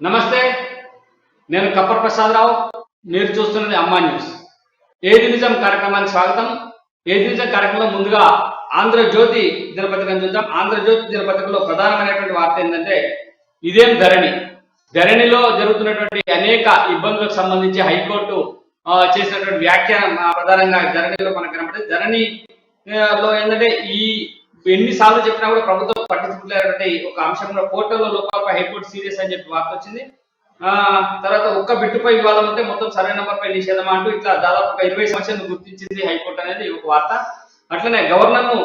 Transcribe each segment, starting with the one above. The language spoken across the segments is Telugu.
నమస్తే, నేను కప్పర్ ప్రసాదరావు. మీరు చూస్తున్నది అమ్మా న్యూస్. ఏది నిజం కార్యక్రమానికి స్వాగతం. ఏది నిజం కార్యక్రమంలో ముందుగా ఆంధ్రజ్యోతి దినపత్రికను చూద్దాం. ఆంధ్రజ్యోతి దినపత్రికలో ప్రధానమైనటువంటి వార్త ఏంటంటే, ఇదేం ధరణిలో జరుగుతున్నటువంటి అనేక ఇబ్బందులకు సంబంధించి హైకోర్టు చేసినటువంటి వ్యాఖ్యానం ప్రధానంగా ధరణిలో మనకు కనబడింది. ధరణిలో ఏంటంటే, ఈ ఎన్నిసార్లు చెప్పినా కూడా ప్రభుత్వం పట్టించుకోలేనటువంటి ఒక అంశంలో పోర్టల్లో లోపాలపై హైకోర్టు సీరియస్ అని చెప్పి వార్త వచ్చింది. తర్వాత ఒక్క బిట్టుపై వివాదం ఉంటే మొత్తం సర్వే నంబర్పై నిషేధం అంటూ ఇట్లా దాదాపు 20 సమస్యలను గుర్తించింది హైకోర్టు అనేది ఒక వార్త. అట్లనే గవర్నర్ ను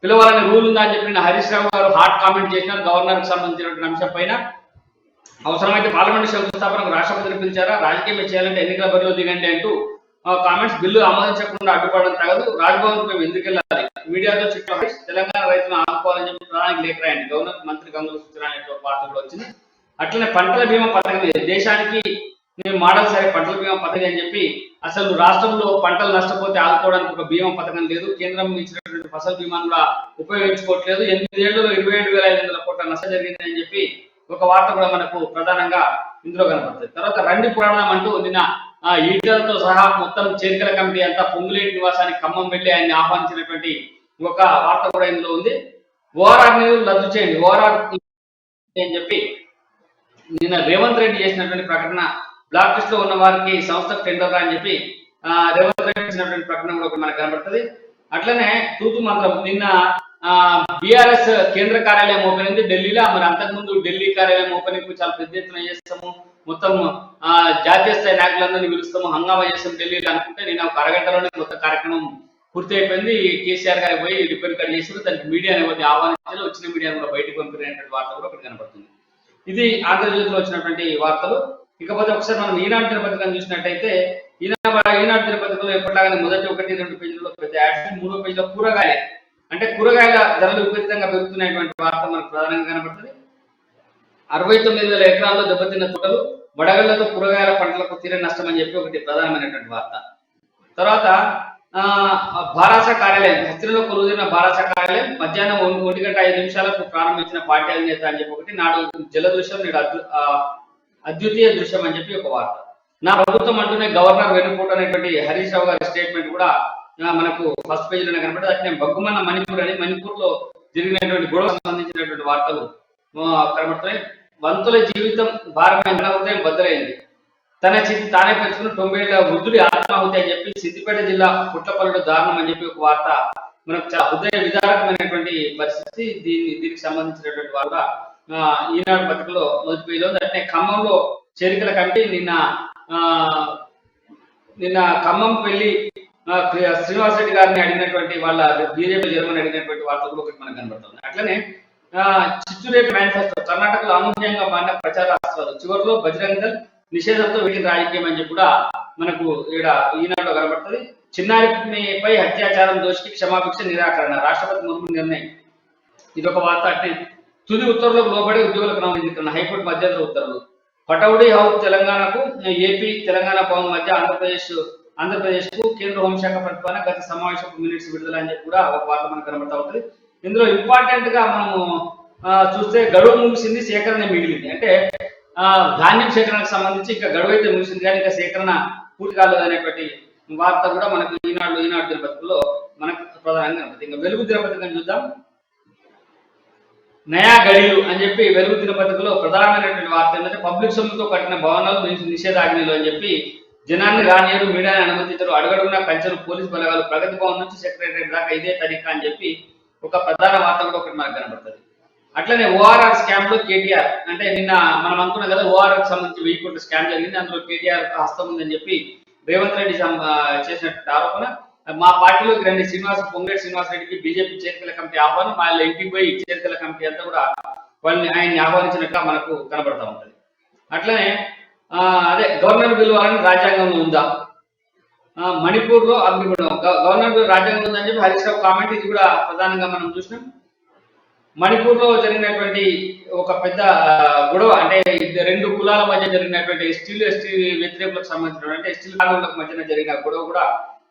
పిలవాలని రూల్ ఉందా అని చెప్పిన హరీష్ రావు గారు హాట్ కామెంట్ చేసినారు. గవర్నర్ కు సంబంధించినటువంటి అంశం పైన అవసరమైతే పార్లమెంటు శంకుస్థాపనకు రాష్ట్రపతిని పిలిచారా, రాజకీయం చేయాలంటే ఎన్నికల బరిలో దిగండి అంటూ కామెంట్స్. బిల్లు ఆమోదించకుండా అడ్డుపడడం తగదు, రాజ్భవన్ మేము ఎందుకు వెళ్ళాలి, మీడియాతో చిట్ల తెలంగాణ రైతులను ఆదుకోవాలని చెప్పి ప్రధానికి లేఖ రాయండి, గవర్నర్ మంత్రి గంగుల సూచన వార్త కూడా వచ్చింది. అట్లనే పంటల బీమా పథకం దేశానికి మోడల్ సరే పంటల బీమా పథకం అని చెప్పి అసలు రాష్ట్రంలో పంటలు నష్టపోతే ఆదుకోవడానికి ఒక బీమా పథకం లేదు, కేంద్రం ఇచ్చినటువంటి ఫసల్ బీమాను కూడా ఉపయోగించుకోవట్లేదు, 8 ఏళ్లలో 27,500 కోట్ల నష్టం జరిగింది అని చెప్పి ఒక వార్త కూడా మనకు ప్రధానంగా ఇందులో కనపడుతుంది. తర్వాత రండి పురాణం అంటూ నిన్న ఈటలతో సహా మొత్తం చేరికల కమిటీ అంతా పొంగులేటి నివాసానికి ఖమ్మం వెళ్లి ఆయన్ని ఆహ్వానించినటువంటి ఒక వార్త కూడా ఇందులో ఉంది. ఓఆర్ఆర్ నిధులు రద్దు చేయండి, ఓఆర్ఆర్ అని చెప్పి నిన్న రేవంత్ రెడ్డి చేసినటువంటి ప్రకటన. బ్లాక్ లిస్ట్ లో ఉన్న వారికి సంస్థకు టెండర్ అని చెప్పి రేవంత్ రెడ్డి చేసినటువంటి ప్రకటన కూడా మనకు కనబడుతుంది. అట్లనే తూతు మంత్రం నిన్న బీఆర్ఎస్ కేంద్ర కార్యాలయం ఓపెన్ అయింది ఢిల్లీలో. మరి అంతకుముందు ఢిల్లీ కార్యాలయం ఓపెనింగ్ చాలా పెద్ద ఎత్తున చేస్తాము, మొత్తం జాతీయ స్థాయి నాయకులందరినీ పిలుస్తాము, హంగామా చేస్తాం ఢిల్లీలో అనుకుంటే నేను ఒక అరగంటలోనే మొత్తం కార్యక్రమం పూర్తి అయిపోయింది. కేసీఆర్ గారికి పోయి రిపేర్ కట్ చేసి దానికి మీడియాని ఆహ్వానించాలి, వచ్చిన మీడియాను కూడా బయటకు పంపినటువంటి వార్త కూడా ఒకటి కనబడుతుంది. ఇది ఆంధ్రజ్యోతిలో వచ్చినటువంటి వార్తలు. ఇకపోతే ఒకసారి మనం ఈనాడు దినపత్రికను చూసినట్టయితే ఈనాడు దినపత్రికలో ఎప్పటిలాగానే మొదటి 1-2 పేజీల్లో పెద్ద యాడ్స్, 3వ పేజీలో కూరగాయల ధరలు విపరీతంగా పెరుగుతున్నటువంటి వార్త మనకు ప్రధానంగా కనబడుతుంది. 69,000 ఎకరాల్లో దెబ్బతిన్న తోటలు, వడగళ్లతో కూరగాయల పంటలకు తీరని నష్టం అని చెప్పి ఒకటి ప్రధానమైనటువంటి వార్త. తర్వాత భారాస కార్యాలయం, హస్తిలో కొలువుదీరిన భారాస కార్యాలయం మధ్యాహ్నం 1:05 ప్రారంభించిన పార్టీ అధినేత అని చెప్పి ఒకటి. నాడు జల దృశ్యం, నేడు అద్వితీయ దృశ్యం అని చెప్పి ఒక వార్త. నా ప్రభుత్వం అంటూనే గవర్నర్ వెనుకోట అనేటువంటి హరీష్ రావు గారి స్టేట్మెంట్ కూడా మనకు ఫస్ట్ పేజీలోనే కనబడుతుంది. అట్లనే బగ్గుమన్న మణిపూర్ అని మణిపూర్ లో జరిగినటువంటి గొడవ సంబంధించినటువంటి వార్తలు కనబడుతున్నాయి. వంతుల జీవితం భారమైన హృదయం బద్దలైంది, తన చిత్తి తానే పెంచుకుని 90 ఏళ్ల వృద్ధుడి ఆత్మాహుతి అని చెప్పి సిద్దిపేట జిల్లా పుట్లపల్లిలో దారుణం అని చెప్పి ఒక వార్త మనకు చాలా హృదయ విదారకమైనటువంటి పరిస్థితి. దీనికి సంబంధించినటువంటి వార్త ఈనాడు పత్రికలో మొదటి పేజీలో ఉంది. అంటే ఖమ్మంలో చేరికల కమిటీ నిన్న ఖమ్మం వెళ్ళి శ్రీనివాసరెడ్డి గారిని అడిగినటువంటి వాళ్ళ బీజేపీ జర్మన్ అడిగినటువంటి వార్త కూడా ఒకటి మనకు కనబడుతుంది. అట్లనే చిత్తూరేపు మేనిఫెస్టో కర్ణాటకలో అనూహ్యంగా మారిన ప్రచార అస్త్రాలు, చివరిలో బజరంగ దళ్ నిషేధంతో వీటిని రాజకీయం అని చెప్పి కూడా మనకు ఇక్కడ ఈనాడులో కనబడుతుంది. చిన్నారిపై అత్యాచారం దోషికి క్షమాభిక్ష నిరాకరణ, రాష్ట్రపతి ముర్ము నిర్ణయం, ఇదొక వార్త. అంటే తుది ఉత్తర్వులకు లోబడి ఉద్యోగులకు నమోదీకరణ, హైకోర్టు మధ్యంతర ఉత్తర్వులు, పటౌడీ హౌస్ తెలంగాణకు, ఏపీ తెలంగాణ భవన్ మధ్య ఆంధ్రప్రదేశ్ కు కేంద్ర హోంశాఖ ప్రతిపాదన, గత సమావేశపు మినిట్స్ విడుదల అని చెప్పి కూడా ఒక వార్త మనకు కనబడతా ఉంటుంది. ఇందులో ఇంపార్టెంట్ గా మనము చూస్తే గడువు ముగిసింది, సేకరణ మిగిలింది. అంటే ధాన్యం సేకరణకు సంబంధించి ఇంకా గడువు అయితే ముగిసింది కానీ ఇంకా సేకరణ పూర్తి కాలేదు అనేటువంటి వార్త కూడా మనకు ఈనాడు దినపత్రికలో మనకు ప్రధానంగా కనబడుతుంది. ఇంకా వెలుగు దినపత్రికను చూద్దాం. నయా గడిలు అని చెప్పి వెలుగు దినపత్రికలో ప్రధానమైనటువంటి వార్త ఏంటంటే, పబ్లిక్ సొమ్ముతో కట్టిన భవనాలు నిషేధాజ్ఞలు అని చెప్పి జనాన్ని రానియరు, మీడియాని అనుమతించరు, అడుగడుగునా కంచెలు పోలీసు బలగాలు, ప్రగతి భవన్ నుంచి సెక్రటరీ దాకా ఇదే తరీకా అని చెప్పి ఒక ప్రధాన వార్త కూడా ఒకటి మనకు కనబడుతుంది. అట్లనే ఓఆర్ఆర్ స్కామ్ లో కేటీఆర్, అంటే నిన్న మనం అనుకున్నాం కదా ఓఆర్ఆర్ కి సంబంధించి 1000 కోట్ల స్కామ్ జరిగింది, అందులో కేటీఆర్ హస్తం ఉందని చెప్పి రేవంత్ రెడ్డి చేసినటువంటి ఆరోపణ. మా పార్టీలోకి రండి, పొంగులేటి శ్రీనివాసరెడ్డికి బీజేపీ చేరికల కమిటీ ఆహ్వానం, వాళ్ళ ఇంటికి పోయి చేరికల కమిటీ అంతా కూడా ఆయన్ని ఆహ్వానించినట్టుగా మనకు కనబడతా ఉంటుంది. అట్లనే అదే గవర్నర్ బిల్ వాళ్ళని రాజ్యాంగంలో ఉందా, మణిపూర్ లో అగ్నిగుండం, గవర్నర్ బిల్ రాజ్యాంగం ఉందని చెప్పి హరీష్ రావు కామెంట్. ఇది కూడా ప్రధానంగా మనం చూసినాం. మణిపూర్ లో జరిగినటువంటి ఒక పెద్ద గొడవ, అంటే 2 కులాల మధ్య జరిగినటువంటి ఎస్టీ వ్యతిరేకులకు సంబంధించినటువంటి ఎస్టీ కాలంలో మధ్యన జరిగిన గొడవ కూడా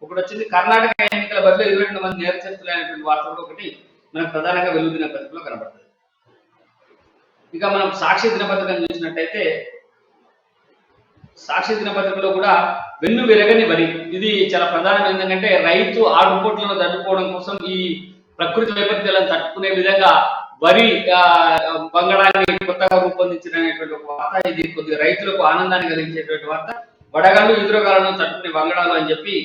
ఒకటి వచ్చింది. కర్ణాటక ఎన్నికల బదిలో 22 మంది నేరచరితులైనటువంటి వార్త కూడా ఒకటి మనకు ప్రధానంగా వెలుగు దినపత్రికలో కనబడుతుంది. ఇక మనం సాక్షి దినపత్రికను చూసినట్టయితే సాక్షి దినపత్రికలో కూడా వెన్ను విరగని వరి, ఇది చాలా ప్రధానం. ఏంటంటే రైతు ఆటుపోట్లను తట్టుకోవడం కోసం ఈ ప్రకృతి వైపరీత్యాలను తట్టుకునే విధంగా వరి వంగడాన్ని కొత్తగా రూపొందించినటువంటి ఒక వార్త. ఇది కొద్దిగా రైతులకు ఆనందాన్ని కలిగించేటువంటి వార్త. వడగాలు ఎదురుగాలను తట్టుకునే వంగడాలు అని చెప్పి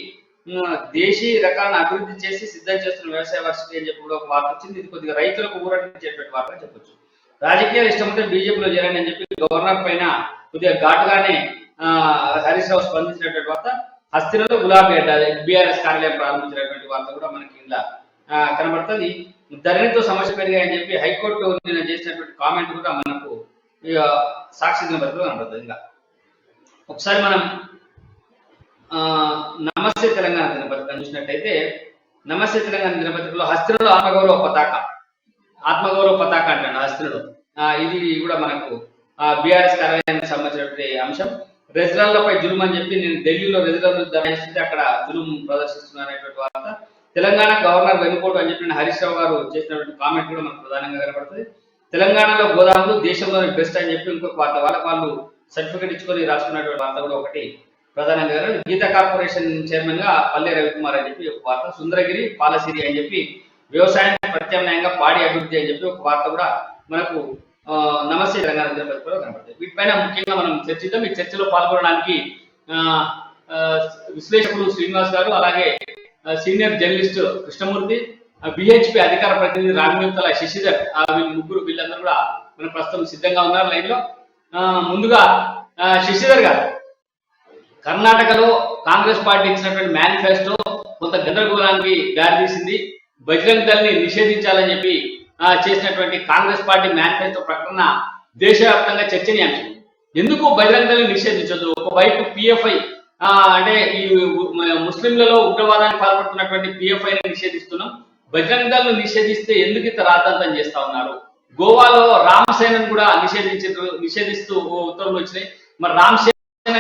దేశీ రకాలను అభివృద్ధి చేసి సిద్ధం చేస్తున్న వ్యవసాయ వర్సిటీ అని చెప్పి కూడా ఒక వార్త వచ్చింది. ఇది కొద్దిగా రైతులకు ఊరటించేటువంటి వార్త అని చెప్పొచ్చు. రాజకీయాలు ఇష్టమైతే బీజేపీలో చేరండి అని చెప్పి గవర్నర్ పైన కొద్దిగా ఘాటుగానే హరీష్ రావు స్పందించినటువంటి వార్త. హస్తినలో గులాబీ అడ్డ బీఆర్ఎస్ కార్యాలయం ప్రారంభించినటువంటి వార్త కూడా మనకి ఇలా కనబడుతుంది. ధరణితో సమస్య పెరిగాయని చెప్పి హైకోర్టు నిన్న చేసినటువంటి కామెంట్ కూడా మనకు సాక్షి దినపత్రికలో కనబడుతుంది. ఇంకా ఒకసారి మనం నమస్తే తెలంగాణ దినపత్రిక చూసినట్టయితే, నమస్తే తెలంగాణ దినపత్రికలో హస్తినలో ఆత్మగౌరవ పతాక అంటాడు హస్తినలో. ఇది కూడా మనకు బీఆర్ఎస్ కార్యాలయానికి సంబంధించినటువంటి అంశం. రెజిడర్లపై జులుం అని చెప్పి నేను ఢిల్లీలో రెజిడర్లు ధరిస్తుంటే అక్కడ జులుం ప్రదర్శిస్తున్నారనేటువంటి వార్త. తెలంగాణ గవర్నర్ వెనుకోటు అని చెప్పి హరీష్ రావు గారు చేసినటువంటి కామెంట్ కూడా మనకు ప్రధానంగా కనబడుతుంది. తెలంగాణలో గోదాములు దేశంలోని బెస్ట్ అని చెప్పి ఇంకొక వార్త. వాళ్ళు సర్టిఫికేట్ ఇచ్చుకొని రాసుకున్నటువంటి వార్త కూడా ఒకటి ప్రధానంగా. గీతా కార్పొరేషన్ చైర్మన్ గా పల్లె రవికుమార్ అని చెప్పి ఒక వార్త. సుందరగిరి పాలసిరి అని చెప్పి వ్యవసాయానికి ప్రత్యామ్నాయంగా పాడి అభివృద్ధి అని చెప్పి ఒక వార్త కూడా మనకు నమస్తే తెలంగాణ దినపత్రికలో కనబడుతుంది. వీటిపైన ముఖ్యంగా మనం చర్చిద్దాం. ఈ చర్చలో పాల్గొనడానికి విశ్లేషకులు శ్రీనివాస్ గారు, అలాగే సీనియర్ జర్నలిస్ట్ కృష్ణమూర్తి, బిహెచ్పి అధికార ప్రతినిధి రామవింతల శశిధర్, వీళ్ళందరూ కూడా మన ప్రస్తుతం సిద్ధంగా ఉన్నారు లైన్ లో. ముందుగా శశిధర్ గారు, కర్ణాటకలో కాంగ్రెస్ పార్టీ ఇచ్చినటువంటి మేనిఫెస్టో కొంత గందరగోళానికి దారితీసింది. బజరంగ్ దళ్ ని నిషేధించాలని చెప్పి చేసినటువంటి కాంగ్రెస్ పార్టీ మేనిఫెస్టో ప్రకటన దేశవ్యాప్తంగా చర్చనీయాంశం. ఎందుకు బజరంగ్ దళ్ ని నిషేధించదు? ఒకవైపు పిఎఫ్ఐ అంటే ఈ ముస్లింలలో ఉగ్రవాదానికి పాల్పడుతున్నటువంటి పిఎఫ్ఐని నిషేధిస్తున్నాం. బజరంగ్ దళ్ ను నిషేధిస్తే ఎందుకు ఇంత రాద్ధాంతం చేస్తా ఉన్నారు? గోవాలో రామసేనను కూడా నిషేధిస్తూ ఉత్తర్వులు వచ్చినాయి. మరి రామసేన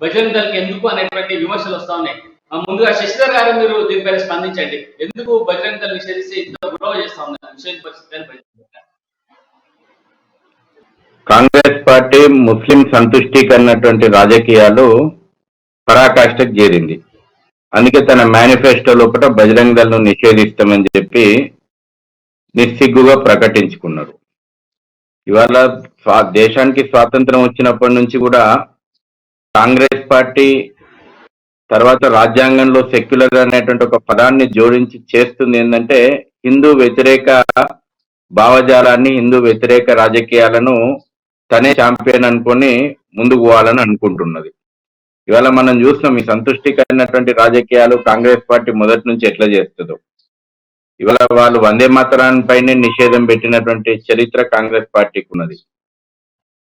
బజరంగ్ దళ్ కి ఎందుకు అనేటువంటి విమర్శలు వస్తా ఉన్నాయి. ముందుగా శశిధర్ గారు, మీరు దీనిపైన స్పందించండి. ఎందుకు బజరంగ్ దళ్ నిషేధిస్తే ఇంత గొడవ చేస్తా ఉన్నారు? నిషేధ పరిస్థితి. కాంగ్రెస్ పార్టీ ముస్లిం సంతుష్టీకరణటువంటి రాజకీయాలు పరాకాష్ఠకు చేరింది. అందుకే తన మేనిఫెస్టో లోపల బజరంగ్ దళ్ ను నిషేధిస్తామని చెప్పి నిస్సిగ్గుగా ప్రకటించుకున్నారు. ఇవాళ దేశానికి స్వాతంత్రం వచ్చినప్పటి నుంచి కూడా కాంగ్రెస్ పార్టీ తర్వాత రాజ్యాంగంలో సెక్యులర్ అనేటువంటి ఒక పదాన్ని జోడించి చేస్తుంది ఏంటంటే, హిందూ వ్యతిరేక భావజాలాన్ని, హిందూ వ్యతిరేక రాజకీయాలను తనే ఛాంపియన్ అనుకొని ముందుకు పోవాలని అనుకుంటున్నది. ఇవాళ మనం చూస్తున్నాం ఈ సంతుష్టికరమైనటువంటి రాజకీయాలు కాంగ్రెస్ పార్టీ మొదటి నుంచి ఎట్లా చేస్తుందో. ఇవాళ వాళ్ళు వందే మాతరాన్ని పైనే నిషేధం పెట్టినటువంటి చరిత్ర కాంగ్రెస్ పార్టీకి ఉన్నది,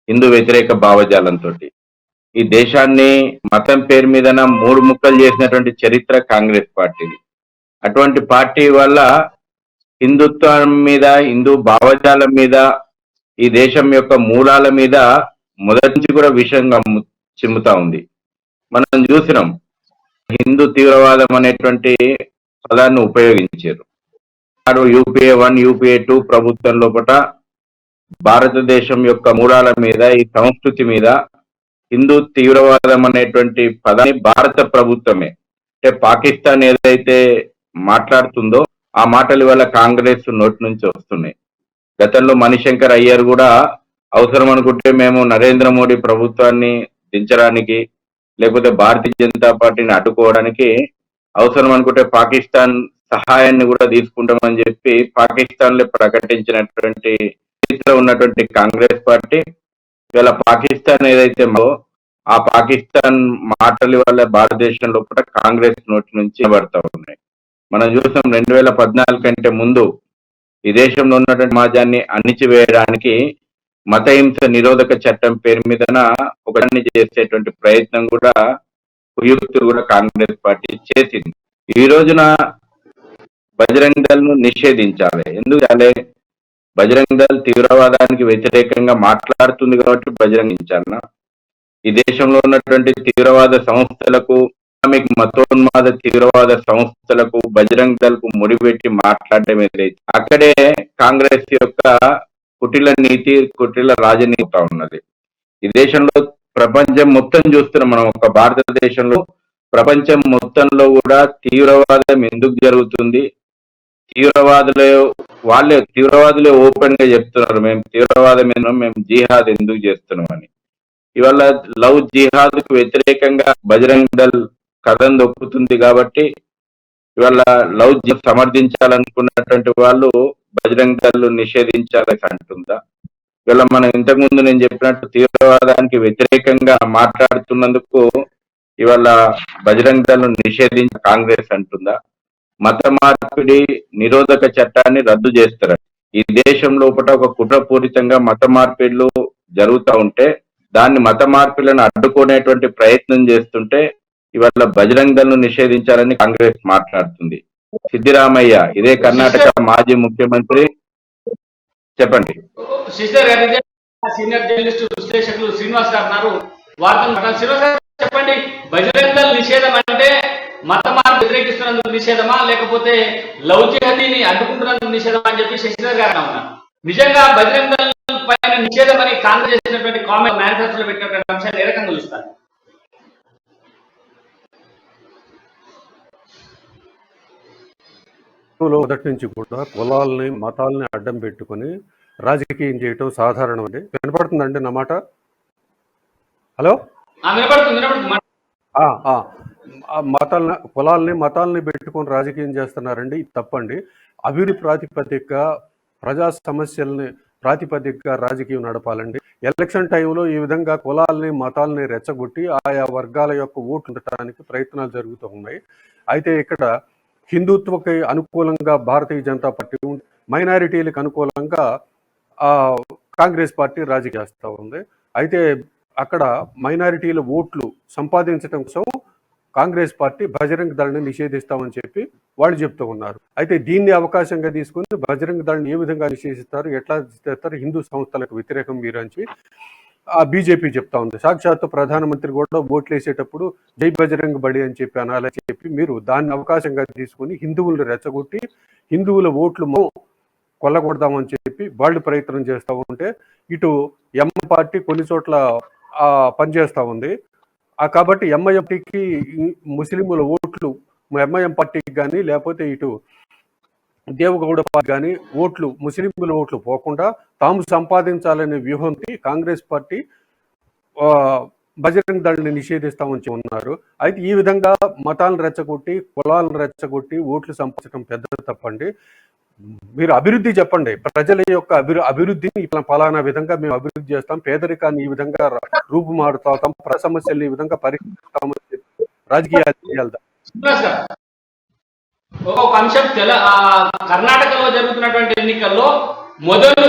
హిందూ వ్యతిరేక భావజాలంతో. ఈ దేశాన్ని మతం పేరు మీద 3 ముక్కలు చేసినటువంటి చరిత్ర కాంగ్రెస్ పార్టీది. అటువంటి పార్టీ వల్ల హిందుత్వం మీద, హిందూ భావజాలం మీద, ఈ దేశం యొక్క మూలాల మీద మొదటి నుంచి కూడా విషంగా చిమ్ముతా ఉంది. మనం చూసినాం, హిందూ తీవ్రవాదం అనేటువంటి పదాన్ని ఉపయోగించారు. యూపీఏ 1, యూపీఏ 2 ప్రభుత్వం లోపల భారతదేశం యొక్క మూలాల మీద, ఈ సంస్కృతి మీద హిందూ తీవ్రవాదం అనేటువంటి పదాన్ని భారత ప్రభుత్వమే, అంటే పాకిస్తాన్ ఏదైతే మాట్లాడుతుందో ఆ మాటలు వల్ల కాంగ్రెస్ నోటి నుంచి వస్తున్నాయి. గతంలో మణిశంకర్ అయ్యర్ కూడా అవసరం అనుకుంటే మేము నరేంద్ర మోడీ ప్రభుత్వాన్ని దించడానికి, లేకపోతే భారతీయ జనతా పార్టీని అడ్డుకోవడానికి అవసరం అనుకుంటే పాకిస్తాన్ సహాయాన్ని కూడా తీసుకుంటామని చెప్పి పాకిస్తాన్ లో ప్రకటించినటువంటి చరిత్ర ఉన్నటువంటి కాంగ్రెస్ పార్టీ ఇవాళ పాకిస్తాన్ ఏదైతే ఆ పాకిస్తాన్ మాటల వల్ల భారతదేశంలో కూడా కాంగ్రెస్ నోటి నుంచి పడతా ఉన్నాయి. మనం చూసాం 2014 కంటే ముందు ఈ దేశంలో ఉన్నటువంటి సమాజాన్ని అణిచివేయడానికి మతహింస నిరోధక చట్టం పేరు మీదన ఒకదాన్ని చేసేటువంటి ప్రయత్నం కూడా, కుయుక్తులు కూడా కాంగ్రెస్ పార్టీ చేసింది. ఈ రోజున బజరంగ్ దళ్ ను నిషేధించాలి. ఎందుకు? బజరంగ్ దళ్ తీవ్రవాదానికి వ్యతిరేకంగా మాట్లాడుతుంది కాబట్టి బజరంగించాలన్నా? ఈ దేశంలో ఉన్నటువంటి తీవ్రవాద సంస్థలకు, ఇస్లామిక్ మతోన్మాద తీవ్రవాద సంస్థలకు బజరంగ్ దళ్ కు ముడిపెట్టి మాట్లాడడం ఏదైతే అక్కడే కాంగ్రెస్ యొక్క కుటిల నీతి, కుటిల రాజనీతి ఉన్నది. ఈ దేశంలో ప్రపంచం మొత్తం చూస్తున్నాం మనం. ఒక భారతదేశంలో ప్రపంచం మొత్తంలో కూడా తీవ్రవాదం ఎందుకు జరుగుతుంది, తీవ్రవాదులే తీవ్రవాదులే ఓపెన్ గా చెప్తున్నారు మేము తీవ్రవాదం ఏందో, మేము జిహాద్ ఎందుకు చేస్తున్నామని. ఇవాళ లవ్ జిహాద్ కు వ్యతిరేకంగా బజరంగ్ దళ్ కథం దొక్కుతుంది కాబట్టి ఇవాళ లవ్ జిహాద్ సమర్థించాలనుకున్నటువంటి వాళ్ళు బజరంగ్ దళ్ నిషేధించాలని అంటుందా? ఇవాళ మనం ఇంతకుముందు నేను చెప్పినట్టు తీవ్రవాదానికి వ్యతిరేకంగా మాట్లాడుతున్నందుకు ఇవాళ బజరంగ్ దళ్ నిషేధించి కాంగ్రెస్ అంటుందా? మత మార్పిడి నిరోధక చట్టాన్ని రద్దు చేస్తారు. ఈ దేశం లోపల ఒక కుట్రపూరితంగా మత మార్పిడులు జరుగుతూ ఉంటే దాన్ని మత మార్పిడులను అడ్డుకునేటువంటి ప్రయత్నం చేస్తుంటే ఇవాళ బజరంగ్ దళ్ నిషేధించాలని కాంగ్రెస్ మాట్లాడుతుంది. సిద్దిరామయ్య ఇదే కర్ణాటక మాజీ ముఖ్యమంత్రి, చెప్పండి. శశిధర్ గారు, సీనియర్ జర్నలిస్ట్ విశ్లేషకులు శ్రీనివాస్ గారు ఉన్నారు, వార్తలు శ్రీనివాస్ గారు చెప్పండి. బజరంగ్ దళ్ నిషేధం అంటే మత మార్పు వ్యతిరేకిస్తున్నందుకు నిషేధమా, లేకపోతే లవ్ జిహాదీని అడ్డుకుంటున్నందుకు నిషేధమా అని చెప్పి శశిధర్ గారు ఉన్నారు. నిజంగా బజరంగ్ దళ్ పైన నిషేధం అని కాంగ్రెస్ చేసినటువంటి కామెంట్ మేనిఫెస్టోలో పెట్టినటువంటి అంశాన్ని ఏ రకంగా చూస్తారు? మొదటి నుంచి కూడా కులాలని మతాలని అడ్డం పెట్టుకుని రాజకీయం చేయటం సాధారణం అండి. వినపడుతుందండి నా మాట? హలో, కులాలని మతాలని పెట్టుకొని రాజకీయం చేస్తున్నారండి, ఇది తప్పండి. అభివృద్ధి ప్రాతిపదిక ప్రజా సమస్యల్ని ప్రాతిపదికగా రాజకీయం నడపాలండి. ఎలక్షన్ టైంలో ఈ విధంగా కులాలని మతాలని రెచ్చగొట్టి ఆయా వర్గాల యొక్క ఓట్లు ఉండటానికి ప్రయత్నాలు జరుగుతూ ఉన్నాయి. అయితే ఇక్కడ హిందుత్వకి అనుకూలంగా భారతీయ జనతా పార్టీ, మైనారిటీలకు అనుకూలంగా కాంగ్రెస్ పార్టీ రాజకీయం చేస్తూ ఉంది. అయితే అక్కడ మైనారిటీల ఓట్లు సంపాదించడం కోసం కాంగ్రెస్ పార్టీ బజరంగ్ దళని నిషేధిస్తామని చెప్పి వాళ్ళు చెప్తూ ఉన్నారు. అయితే దీన్ని అవకాశంగా తీసుకుని బజరంగ్ దళని ఏ విధంగా నిషేధిస్తారు, ఎట్లా చేస్తారు, హిందూ సంస్థలకు వ్యతిరేకం మీరు అని బీజేపీ చెప్తా ఉంది. సాక్షాత్తు ప్రధానమంత్రి కూడా ఓట్లు వేసేటప్పుడు జై బజరంగ్ బడి అని చెప్పి అనాలని చెప్పి మీరు దాన్ని అవకాశంగా తీసుకుని హిందువులను రెచ్చగొట్టి హిందువుల ఓట్లు కొల్లగొడదామని చెప్పి వాళ్ళు ప్రయత్నం చేస్తూ ఉంటే ఇటు ఎంఐఎం పార్టీ కొన్ని చోట్ల పనిచేస్తూ ఉంది. కాబట్టి ఎంఐఎంకి ముస్లింల ఓట్లు ఎంఐఎం పార్టీకి కానీ లేకపోతే ఇటు దేవగౌడ పార్టీ కానీ ఓట్లు ముస్లింల ఓట్లు పోకుండా తాము సంపాదించాలనే వ్యూహంతో కాంగ్రెస్ పార్టీ బజరంగ్ దళని నిషేధిస్తామని ఉన్నారు. అయితే ఈ విధంగా మతాలను రెచ్చగొట్టి కులాలను రెచ్చగొట్టి ఓట్లు సంపాదించడం పెద్ద తప్పండి. మీరు అభివృద్ధి చెప్పండి, ప్రజల యొక్క అభివృద్ధిని ఇట్లా ఫలానా విధంగా మేము అభివృద్ధి చేస్తాం, పేదరికాన్ని ఈ విధంగా రూపుమారుతాం, సమస్యలు ఈ విధంగా పరిష్కరిస్తామని చెప్పి రాజకీయాలు చేయాలి. ఒక అంశం కర్ణాటకలో జరుగుతున్నటువంటి ఎన్నికల్లో మొదలు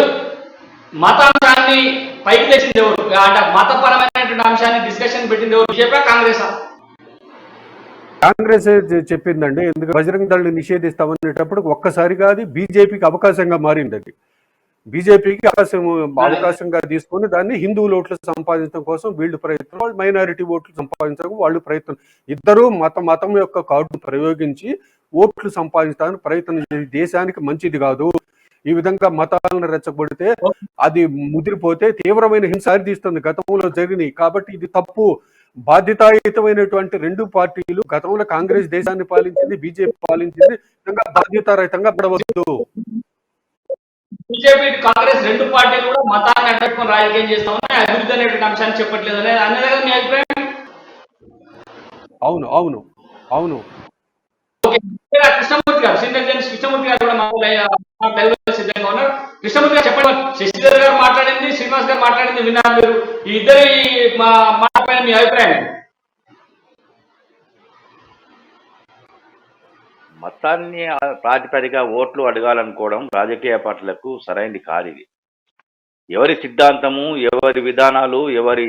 మతాంశాన్ని పైకి తెచ్చింది ఎవరు, అంటే మతపరమైనటువంటి అంశాన్ని డిస్కషన్ పెట్టింది ఎవరు, బీజేపీ కాంగ్రెస్? కాంగ్రెస్ చెప్పిందండి. ఎందుకంటే బజరంగ్ దళని నిషేధిస్తామనేటప్పుడు ఒక్కసారిగా అది బీజేపీకి అవకాశంగా మారింది. అది బీజేపీకి అవకాశంగా తీసుకొని దాన్ని హిందువుల ఓట్లు సంపాదించడం కోసం వీళ్ళు ప్రయత్నం, వాళ్ళు మైనారిటీ ఓట్లు సంపాదించడం వాళ్ళు ప్రయత్నం, ఇద్దరూ మతం యొక్క కార్డు ప్రయోగించి ఓట్లు సంపాదించడానికి ప్రయత్నం చేసి దేశానికి మంచిది కాదు. ఈ విధంగా మతాలను రెచ్చగొడితే అది ముదిరిపోతే తీవ్రమైన హింస తీస్తుంది, గతంలో జరిగినాయి. కాబట్టి ఇది తప్పు. బాధ్యతాయుతమైనటువంటి రెండు పార్టీలు, గతంలో కాంగ్రెస్ దేశాన్ని పాలించింది, బీజేపీ పాలించింది, బాధ్యతారహితంగా పడవద్దు. బీజేపీ కాంగ్రెస్ రెండు పార్టీలు కూడా మతాన్ని అడ్డుకొని రాజకీయం చేస్తా ఉన్నాయి, అభివృద్ధి అనేటువంటి అంశాన్ని చెప్పట్లేదు అనేది మీ అభిప్రాయం? అవును అవును అవును. కృష్ణమూర్తి గారు, సీనియర్ జర్నలిస్ట్ కృష్ణమూర్తి గారు కూడా సిద్ధంగా ఉన్నారు. కృష్ణమూర్తి గారు చెప్పండి, శశిధర్ గారు మాట్లాడింది, శ్రీనివాస్ గారు మాట్లాడింది విన్నారు మీరు, ఈ ఇద్దరు మాట పైన మీ అభిప్రాయం? మతాన్ని ప్రాతిపదిక ఓట్లు అడగాలనుకోవడం రాజకీయ పార్టీలకు సరైనది కాదు. ఇది ఎవరి సిద్ధాంతము, ఎవరి విధానాలు, ఎవరి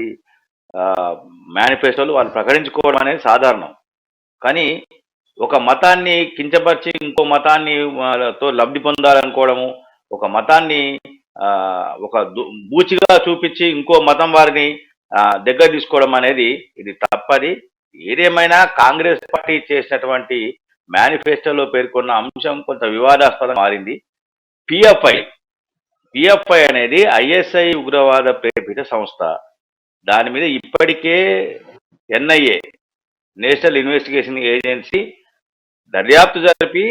మేనిఫెస్టోలు వాళ్ళు ప్రకటించుకోవడం అనేది సాధారణం. కానీ ఒక మతాన్ని కించపరిచి ఇంకో మతాన్ని తో లబ్ధి పొందాలనుకోవడము, ఒక మతాన్ని ఒక బూచిగా చూపించి ఇంకో మతం వారిని దగ్గర తీసుకోవడం అనేది ఇది తప్పది. ఏదేమైనా కాంగ్రెస్ పార్టీ చేసినటువంటి మేనిఫెస్టోలో పేర్కొన్న అంశం కొంత వివాదాస్పదంగా మారింది. పిఎఫ్ఐ అనేది ఐఎస్ఐ ఉగ్రవాద ప్రేరేపిత సంస్థ. దాని మీద ఇప్పటికే ఎన్ఐఏ, నేషనల్ ఇన్వెస్టిగేషన్ ఏజెన్సీ దర్యాప్తు జరిపి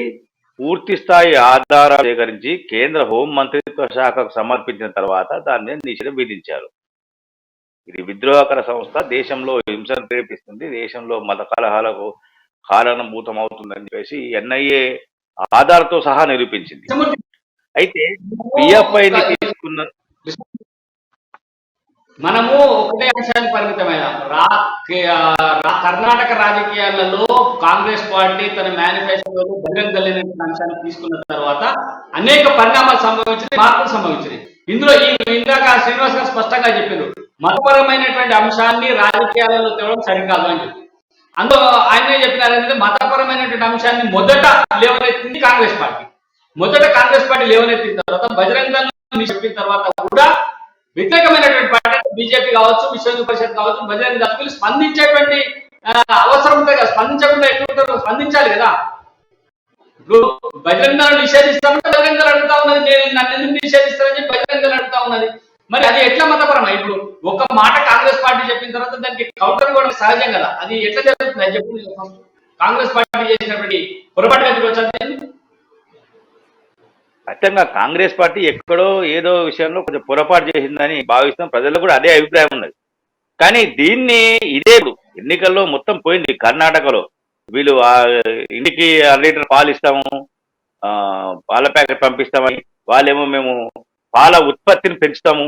పూర్తి స్థాయి ఆధారాలు సేకరించి కేంద్ర హోం మంత్రిత్వ శాఖకు సమర్పించిన తర్వాత దాని మీద నిషేధం విధించారు. ఇది విద్రోహకర సంస్థ, దేశంలో హింసను ప్రేరేపిస్తుంది, దేశంలో మత కలహాలకు కారణభూతం అవుతుందని చెప్పేసి ఎన్ఐఏ ఆధార్తో సహా నిరూపించింది. అయితే పిఎఫ్ఐని తీసుకున్న మనము ఒకటే అంశానికి పరిమితమైన కర్ణాటక రాజకీయాలలో కాంగ్రెస్ పార్టీ తన మేనిఫెస్టోలో బహిరంగ అంశాన్ని తీసుకున్న తర్వాత అనేక పరిణామాలు సంభవించినాయి, మార్పులు సంభవించినాయి. ఇందులో ఇందాక శ్రీనివాస్ గారు స్పష్టంగా చెప్పారు, మతపరమైనటువంటి అంశాన్ని రాజకీయాలలో తేవడం సరికాదు అని చెప్పి. అందులో ఆయనే చెప్పినారు ఏంటంటే మతపరమైనటువంటి అంశాన్ని మొదట లేవనెత్తింది కాంగ్రెస్ పార్టీ. మొదట కాంగ్రెస్ పార్టీ లేవనెత్తిన తర్వాత బజరంగ దళ్ చెప్పిన తర్వాత కూడా వ్యతిరేకమైనటువంటి పార్టీ బీజేపీ కావచ్చు, విశ్వ హిందూ పరిషత్ కావచ్చు, బజరంగ దళ్ స్పందించేటువంటి అవసరం ఉంటుంది కదా. స్పందించకుండా ఎట్లుంటారు, స్పందించాలి కదా. ఇప్పుడు బజరంగ దళ్ నిషేధిస్తామంటే బజరంగ దళ్ అడుగుతా ఉన్నది, నేను నన్ను ఎందుకు నిషేధిస్తానని చెప్పి బజరంగ దళ్ అడుగుతా ఉన్నది. మరి అది ఎట్లా మతపరమా? ఇప్పుడు ఒక మాట కాంగ్రెస్ పార్టీ చెప్పిన తర్వాత దానికి కౌంటర్ కూడా సహజం కదా. అది ఎట్లా జరుగుతుంది అని చెప్పి కాంగ్రెస్ పార్టీ చేసినటువంటి పొరపాటుగా వచ్చాది. ఖచ్చితంగా కాంగ్రెస్ పార్టీ ఎక్కడో ఏదో విషయంలో కొంచెం పొరపాటు చేసిందని భావిస్తాం. ప్రజల్లో కూడా అదే అభిప్రాయం ఉన్నది. కానీ దీన్ని ఇదే ఎన్నికల్లో మొత్తం పోయింది. కర్ణాటకలో వీళ్ళు ఇంటికి 1 లీటర్ పాలు ఇస్తాము, పాల ప్యాకెట్ పంపిస్తామని, వాళ్ళేమో మేము పాల ఉత్పత్తిని పెంచుతాము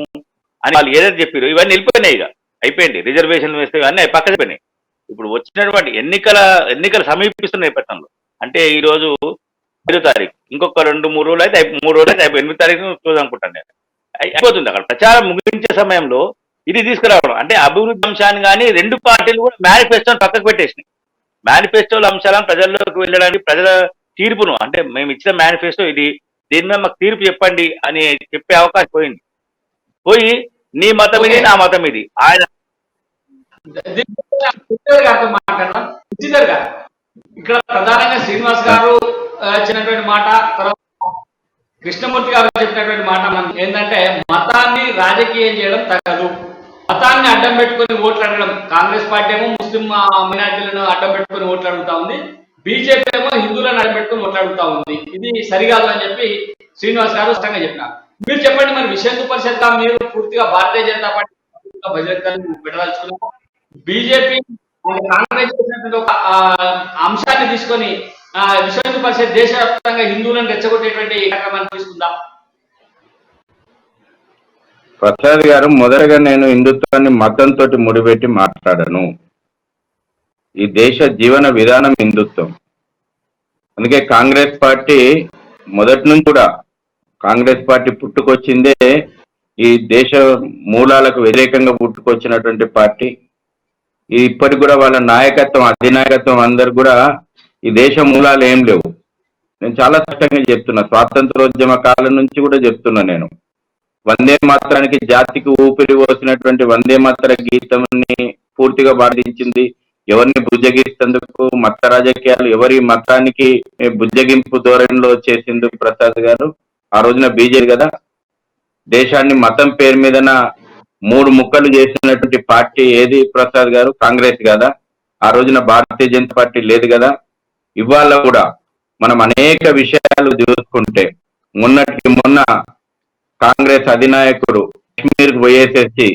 అని వాళ్ళు ఏదైతే చెప్పారు ఇవన్నీ వెళ్ళిపోయినాయి. ఇక అయిపోయింది. రిజర్వేషన్లు వేస్తే అన్నీ పక్కన అయిపోయినాయి. ఇప్పుడు వచ్చినటువంటి ఎన్నికలు సమీపిస్తున్న నేపథ్యంలో, అంటే ఈ రోజు 5వ తారీఖు, ఇంకొక 2-3 రోజులు అయితే 3 రోజులు అయితే 8వ తారీఖు క్లోజ్ అనుకుంటాను నేను. అయిపోతుంది. అక్కడ ప్రచారం ముగించే సమయంలో ఇది తీసుకురావడం అంటే అభివృద్ధి అంశాన్ని కానీ 2 పార్టీలు కూడా మేనిఫెస్టోని పక్కకు పెట్టేసినాయి. మేనిఫెస్టోల అంశాలను ప్రజల్లోకి వెళ్ళడానికి ప్రజల తీర్పును, అంటే మేము ఇచ్చిన మేనిఫెస్టో ఇది, దీని మీద మాకు తీర్పు చెప్పండి అని చెప్పే అవకాశం పోయి నీ మతం ఇది, నా మతం ఇది. ఆయన ఇక్కడ ప్రధానంగా శ్రీనివాస్ గారు చెప్పినటువంటి మాట, తర్వాత కృష్ణమూర్తి గారు చెప్పినటువంటి మాట ఏంటంటే మతాన్ని రాజకీయం చేయడం తగదు, మతాన్ని అడ్డం పెట్టుకుని ఓట్లు అడగడం. కాంగ్రెస్ పార్టీ ఏమో ముస్లిం మైనార్టీలను అడ్డం పెట్టుకుని ఓట్లు అడుగుతా ఉంది, బీజేపీ ఏమో హిందువులను అడ్డం పెట్టుకుని ఓట్లు అడుగుతా ఉంది. ఇది సరికాదు అని చెప్పి శ్రీనివాస్ గారు స్పష్టంగా చెప్పినారు. మీరు చెప్పండి, మరి విశ్వ హిందూ పరిషత్ గా మీరు పూర్తిగా భారతీయ జనతా పార్టీ బహిరంగ పెట్టదలుచుకున్నారు, బీజేపీ కాంగ్రెస్ చేసినటువంటి ఒక అంశాన్ని తీసుకొని విశ్వ హిందూ పరిషత్ దేశవ్యాప్తంగా హిందువులను రెచ్చగొట్టేటువంటి కార్యక్రమాన్ని తీసుకుందాం. ప్రసాద్ గారు, మొదటగా నేను హిందుత్వాన్ని మతంతో ముడిపెట్టి మాట్లాడను. ఈ దేశ జీవన విధానం హిందుత్వం. అందుకే కాంగ్రెస్ పార్టీ మొదటి నుంచి కూడా, కాంగ్రెస్ పార్టీ పుట్టుకొచ్చిందే ఈ దేశ మూలాలకు వ్యతిరేకంగా పుట్టుకొచ్చినటువంటి పార్టీ. ఇప్పటికి కూడా వాళ్ళ నాయకత్వం, అధినాయకత్వం అందరు కూడా ఈ దేశ మూలాలు ఏం లేవు. నేను చాలా స్పష్టంగా చెప్తున్నా, స్వాతంత్రోద్యమ కాలం నుంచి కూడా చెప్తున్నా. నేను వందే మాత్రానికి జాతికి ఊపిరి పోసినటువంటి వందే మాతర గీతాన్ని పూర్తిగా బాధించింది. ఎవరిని బుజ్జగిస్తేందుకు మత రాజకీయాలు, ఎవరి మతానికి బుజ్జగింపు ధోరణిలో చేసింది ప్రసాద్ గారు. ఆ రోజున బీజేపీ కదా, దేశాన్ని మతం పేరు మీదన 3 ముక్కలు చేసినటువంటి పార్టీ ఏది ప్రసాద్ గారు? కాంగ్రెస్ కదా. ఆ రోజున భారతీయ జనతా పార్టీ లేదు కదా. ఇవాళ కూడా మనం అనేక విషయాలు చూసుకుంటే, మొన్నటికి మొన్న కాంగ్రెస్ అధినాయకుడు కాశ్మీర్కు పోయేసేసి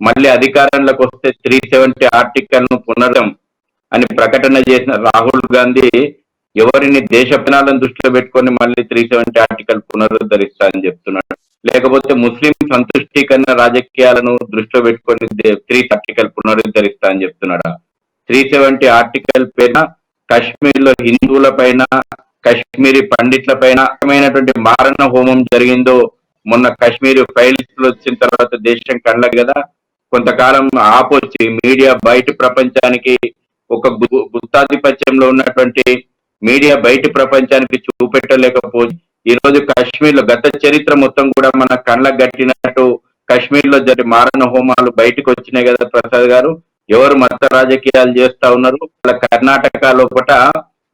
మళ్ళీ అధికారంలోకి వస్తే 370 ఆర్టికల్ను పునరం అని ప్రకటన చేసిన రాహుల్ గాంధీ ఎవరిని దేశ ప్రధానాలను దృష్టిలో పెట్టుకొని మళ్ళీ 370 ఆర్టికల్ పునరుద్ధరిస్తా అని చెప్తున్నాడు. లేకపోతే ముస్లిం సంతుష్టీకరణ రాజకీయాలను దృష్టిలో పెట్టుకొని 3 ఆర్టికల్ పునరుద్ధరిస్తా అని చెప్తున్నాడా? 370 ఆర్టికల్ పైన కాశ్మీర్లో హిందువుల పైన, కాశ్మీరీ పండిట్ల పైన మారణ హోమం జరిగిందో మొన్న కాశ్మీర్ ఫైల్స్ వచ్చిన తర్వాత దేశం కళ్ళకి కదా. కొంతకాలం ఆపొచ్చి మీడియా బయట ప్రపంచానికి, ఒక గుత్తాధిపత్యంలో ఉన్నటువంటి మీడియా బయట ప్రపంచానికి చూపెట్టలేకపోయి ఈ రోజు కాశ్మీర్ లో గత చరిత్ర మొత్తం కూడా మన కళ్ళకు గట్టినట్టు కాశ్మీర్ లో జరిగే మారణ హోమాలు బయటకు వచ్చినాయి కదా ప్రసాద్ గారు. ఎవరు మత రాజకీయాలు చేస్తా ఉన్నారు? కర్ణాటక లోపల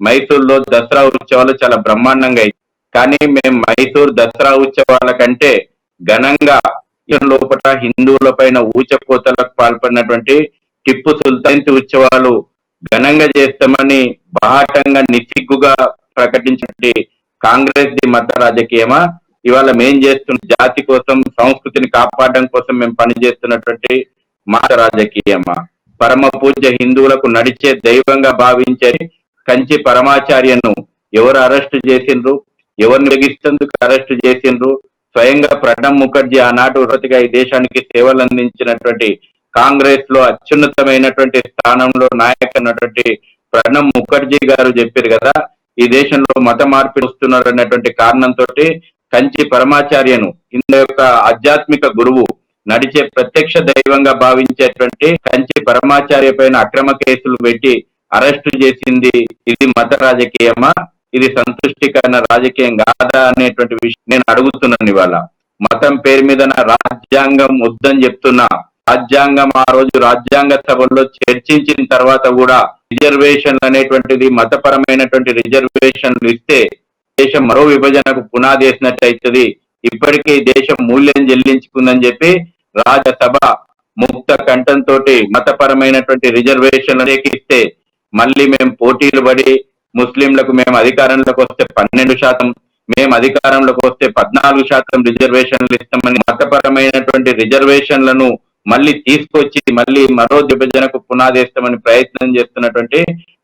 మైసూర్లో దసరా ఉత్సవాలు చాలా బ్రహ్మాండంగా అయింది. కానీ మేము మైసూర్ దసరా ఉత్సవాల కంటే ఘనంగా లోపల హిందువుల పైన ఊచకోతలకు పాల్పడినటువంటి టిప్పు సుల్తాన్ ఉత్సవాలు ఘనంగా చేస్తామని బాహాటంగా నిస్సిగ్గుగా ప్రకటించినటువంటి కాంగ్రెస్ ది మత రాజకీయమా? ఇవాళ మేం చేస్తున్న జాతి కోసం, సంస్కృతిని కాపాడడం కోసం మేము పనిచేస్తున్నటువంటి మత రాజకీయమా? పరమ పూజ్య హిందువులకు నడిచే దైవంగా భావించే కంచి పరమాచార్యను ఎవరు అరెస్టు చేసిండ్రు? ఎవరిని వెగిస్తేందుకు అరెస్టు చేసిండ్రు? స్వయంగా ప్రణబ్ ముఖర్జీ ఆనాడు ఈ దేశానికి సేవలు అందించినటువంటి కాంగ్రెస్ లో అత్యున్నతమైనటువంటి స్థానంలో నాయకున్నటువంటి ప్రణబ్ ముఖర్జీ గారు చెప్పారు కదా, ఈ దేశంలో మత మార్పిడి వస్తున్నారు అన్నటువంటి కారణంతో కంచి పరమాచార్యను ఇంత యొక్క ఆధ్యాత్మిక గురువు నడిచే ప్రత్యక్ష దైవంగా భావించేటువంటి కంచి పరమాచార్య పైన అక్రమ కేసులు పెట్టి అరెస్టు చేసింది ఇది మత రాజకీయమా? ఇది సంతుష్టికరణ రాజకీయం కాదా అనేటువంటి విషయం నేను అడుగుతున్నాను. ఇవాళ మతం పేరు మీద రాజ్యాంగం వద్దని చెప్తున్నా. రాజ్యాంగం ఆ రోజు రాజ్యాంగ సభల్లో చర్చించిన తర్వాత కూడా రిజర్వేషన్లు అనేటువంటిది మతపరమైనటువంటి రిజర్వేషన్లు ఇస్తే దేశం మరో విభజనకు పునాది వేసినట్టయితుంది. ఇప్పటికీ దేశం మూల్యం చెల్లించుకుందని చెప్పి రాజ్యసభ ముక్త కంఠంతో మతపరమైనటువంటి రిజర్వేషన్లు రేకిస్తే మళ్ళీ మేము పోటీలు పడి ముస్లింలకు మేము అధికారంలోకి వస్తే 12%, మేము అధికారంలోకి వస్తే 14% రిజర్వేషన్లు ఇస్తామని మతపరమైనటువంటి రిజర్వేషన్లను మళ్ళీ తీసుకొచ్చి మళ్ళీ మరో విభజనకు పునాదేస్తామని ప్రయత్నం చేస్తున్నటువంటి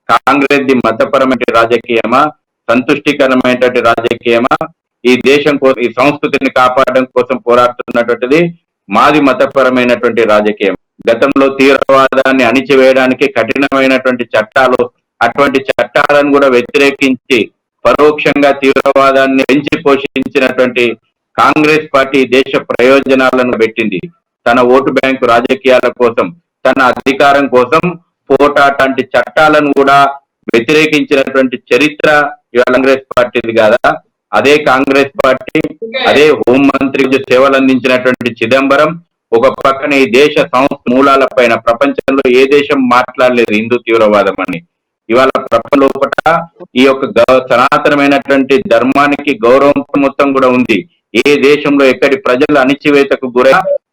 కాంగ్రెస్ ది మతపరమైన రాజకీయమా? సంతుష్టికరమైనటువంటి రాజకీయమా? ఈ దేశం కోసం, ఈ సంస్కృతిని కాపాడడం కోసం పోరాడుతున్నటువంటిది మాది మతపరమైనటువంటి రాజకీయం. గతంలో తీవ్రవాదాన్ని అణిచివేయడానికి కఠినమైనటువంటి చట్టాలు, అటువంటి చట్టాలను కూడా వ్యతిరేకించి పరోక్షంగా తీవ్రవాదాన్ని పెంచి పోషించినటువంటి కాంగ్రెస్ పార్టీ దేశ ప్రయోజనాలను పెట్టింది. తన ఓటు బ్యాంకు రాజకీయాల కోసం, తన అధికారం కోసం పోటాటాంటి చట్టాలను కూడా వ్యతిరేకించినటువంటి చరిత్ర ఇవాళ కాంగ్రెస్ పార్టీది కాదా? అదే కాంగ్రెస్ పార్టీ, అదే హోంమంత్రి సేవలు అందించినటువంటి చిదంబరం ఒక పక్కన ఈ దేశ సంస్థ మూలాల పైన ప్రపంచంలో ఏ దేశం మాట్లాడలేదు హిందూ తీవ్రవాదం అని. ఇవాళ ప్రపంచ లోపల ఈ యొక్క సనాతనమైనటువంటి ధర్మానికి గౌరవం మొత్తం కూడా ఉంది. ఏ దేశంలో ఎక్కడి ప్రజలు అణిచివేతకు గురై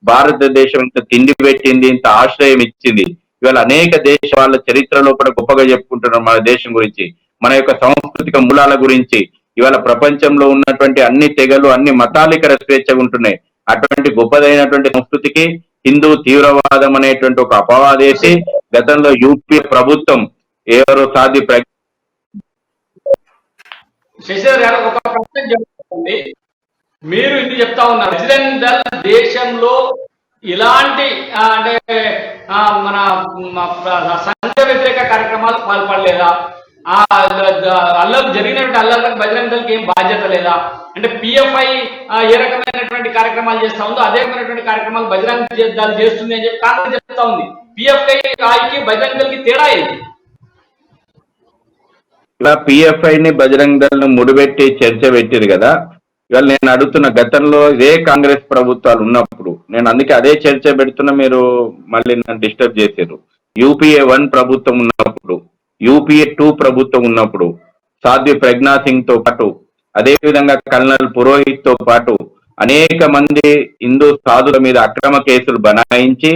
భారతదేశం ఇంత తిండి పెట్టింది, ఇంత ఆశ్రయం ఇచ్చింది. ఇవాళ అనేక దేశ వాళ్ళ చరిత్ర లోపల గొప్పగా చెప్పుకుంటున్నారు మన దేశం గురించి, మన యొక్క సాంస్కృతిక మూలాల గురించి. ఇవాళ ప్రపంచంలో ఉన్నటువంటి అన్ని తెగలు, అన్ని మతాలు ఇక్కడ స్వేచ్ఛగా ఉంటున్నాయి. అటువంటి గొప్పదైనటువంటి సంస్కృతికి హిందూ తీవ్రవాదం అనేటువంటి ఒక అపవాదేసి గతంలో యూపీ ప్రభుత్వం ఎవరు శశిధర్ గారు ఒక ప్రశ్న చెప్తుంది. మీరు ఇది చెప్తా ఉన్నారు, బజరంగ్ దళ్ దేశంలో ఇలాంటి అంటే మన సంఘ వ్యతిరేక కార్యక్రమాలు పాల్పడలేదా? అల్లర్లు జరిగినటువంటి అల్లర్లకు బజరంగ్ దళకి ఏం బాధ్యత లేదా? అంటే పిఎఫ్ఐ ఏ రకమైనటువంటి కార్యక్రమాలు చేస్తా ఉందో అదే రకమైనటువంటి కార్యక్రమాలు బజరంగ్ దళ్ చేస్తుంది అని చెప్పి కాంగ్రెస్ చెప్తా ఉంది. పిఎఫ్ఐకి బజరంగ్ దళకి తేడా ఏంటి? ఇలా పిఎఫ్ఐ ని బజరంగ్ దళ్ ను ముడిపెట్టి చర్చ పెట్టిరు కదా. ఇవాళ నేను అడుగుతున్న, గతంలో ఇదే కాంగ్రెస్ ప్రభుత్వాలు ఉన్నప్పుడు, నేను అందుకే అదే చర్చ పెడుతున్నా, మీరు మళ్ళీ నన్ను డిస్టర్బ్ చేశారు. యూపీఏ 1 ప్రభుత్వం ఉన్నప్పుడు, యూపీఏ 2 ప్రభుత్వం ఉన్నప్పుడు సాధ్వి ప్రజ్ఞా సింగ్ తో పాటు, అదే విధంగా కల్నల్ పురోహిత్ తో పాటు అనేక మంది హిందూ సాధుల మీద అక్రమ కేసులు బనాయించి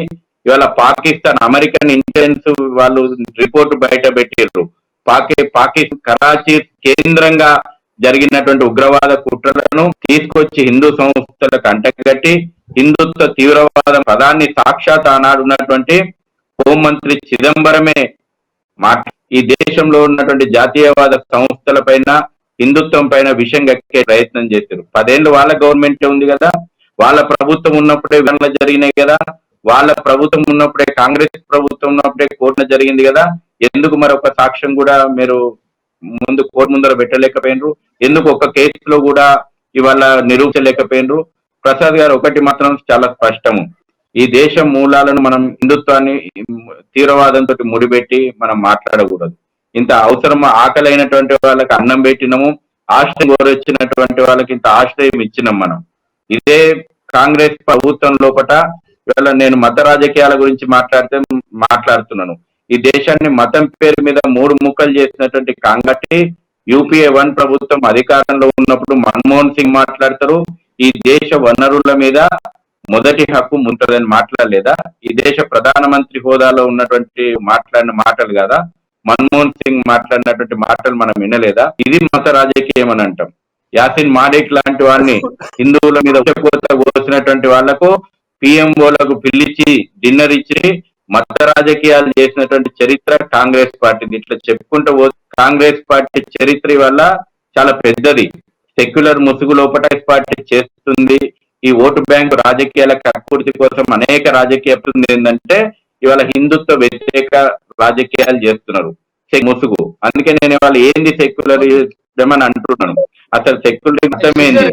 ఇవాళ పాకిస్తాన్, అమెరికన్ ఇంటెలిజెన్స్ వాళ్ళు రిపోర్టు బయట పెట్టారు. పాకిస్తాన్ కరాచీ కేంద్రంగా జరిగినటువంటి ఉగ్రవాద కుట్రలను తీసుకొచ్చి హిందూ సంస్థలకు అంటగట్టి హిందుత్వ తీవ్రవాద పదాన్ని సాక్షాత్ ఆనాడు ఉన్నటువంటి హోంమంత్రి చిదంబరమే ఈ దేశంలో ఉన్నటువంటి జాతీయవాద సంస్థల పైన, హిందుత్వం పైన విషయం కక్కే ప్రయత్నం చేశారు. 10 ఏళ్ళు వాళ్ళ గవర్నమెంట్ ఉంది కదా, వాళ్ళ ప్రభుత్వం ఉన్నప్పుడే వివరణ జరిగినాయి కదా, వాళ్ళ ప్రభుత్వం ఉన్నప్పుడే, కాంగ్రెస్ ప్రభుత్వం ఉన్నప్పుడే కోర్టున జరిగింది కదా. ఎందుకు మరొక సాక్ష్యం కూడా మీరు ముందు కోర్టు ముందర పెట్టలేకపోయినరు? ఎందుకు ఒక కేసులో కూడా ఇవాళ నిరూపించలేకపోయినరు? ప్రసాద్ గారు, ఒకటి మాత్రం చాలా స్పష్టము, ఈ దేశ మూలాలను మనం హిందుత్వాన్ని తీవ్రవాదంతో ముడిపెట్టి మనం మాట్లాడకూడదు. ఇంత అవసరం, ఆకలైనటువంటి వాళ్ళకి అన్నం పెట్టినము, ఆశ్రయం కోరొచ్చినటువంటి వాళ్ళకి ఇంత ఆశ్రయం ఇచ్చినాం మనం. ఇదే కాంగ్రెస్ ప్రభుత్వం లోపల ఇవాళ నేను మత రాజకీయాల గురించి మాట్లాడుతున్నాను. ఈ దేశాన్ని మతం పేరు మీద 3 ముక్కలు చేసినటువంటి కాంగ్రెస్ యూపీఏ 1 ప్రభుత్వం అధికారంలో ఉన్నప్పుడు మన్మోహన్ సింగ్ మాట్లాడతారు, ఈ దేశ వనరుల మీద మొదటి హక్కు ఉంటుందని మాట్లాడలేదా? ఈ దేశ ప్రధానమంత్రి హోదాలో ఉన్నటువంటి మాట్లాడిన మాటలు కదా, మన్మోహన్ సింగ్ మాట్లాడినటువంటి మాటలు మనం వినలేదా? ఇది మత రాజకీయం అని అంటాం. యాసిన్ మాలిక్ లాంటి వాడిని హిందువుల మీద ఉచ్చకోత కోసినటువంటి వాళ్లకు పిఎంఓలకు పిలిచి డిన్నర్ ఇచ్చి మత రాజకీయాలు చేసినటువంటి చరిత్ర కాంగ్రెస్ పార్టీది. ఇట్లా చెప్పుకుంటూ కాంగ్రెస్ పార్టీ చరిత్ర వల్ల చాలా పెద్దది. సెక్యులర్ ముసుగు లోపల పార్టీ చేస్తుంది. ఈ ఓటు బ్యాంకు రాజకీయాల కక్కుర్తి కోసం అనేక రాజకీయ ఏంటంటే ఇవాళ హిందుత్వ వ్యతిరేక రాజకీయాలు చేస్తున్నారు ముసుగు. అందుకే నేను ఇవాళ ఏంది సెక్యులరిజం అని అంటున్నాను. అసలు సెక్యులరిజం ఏంది?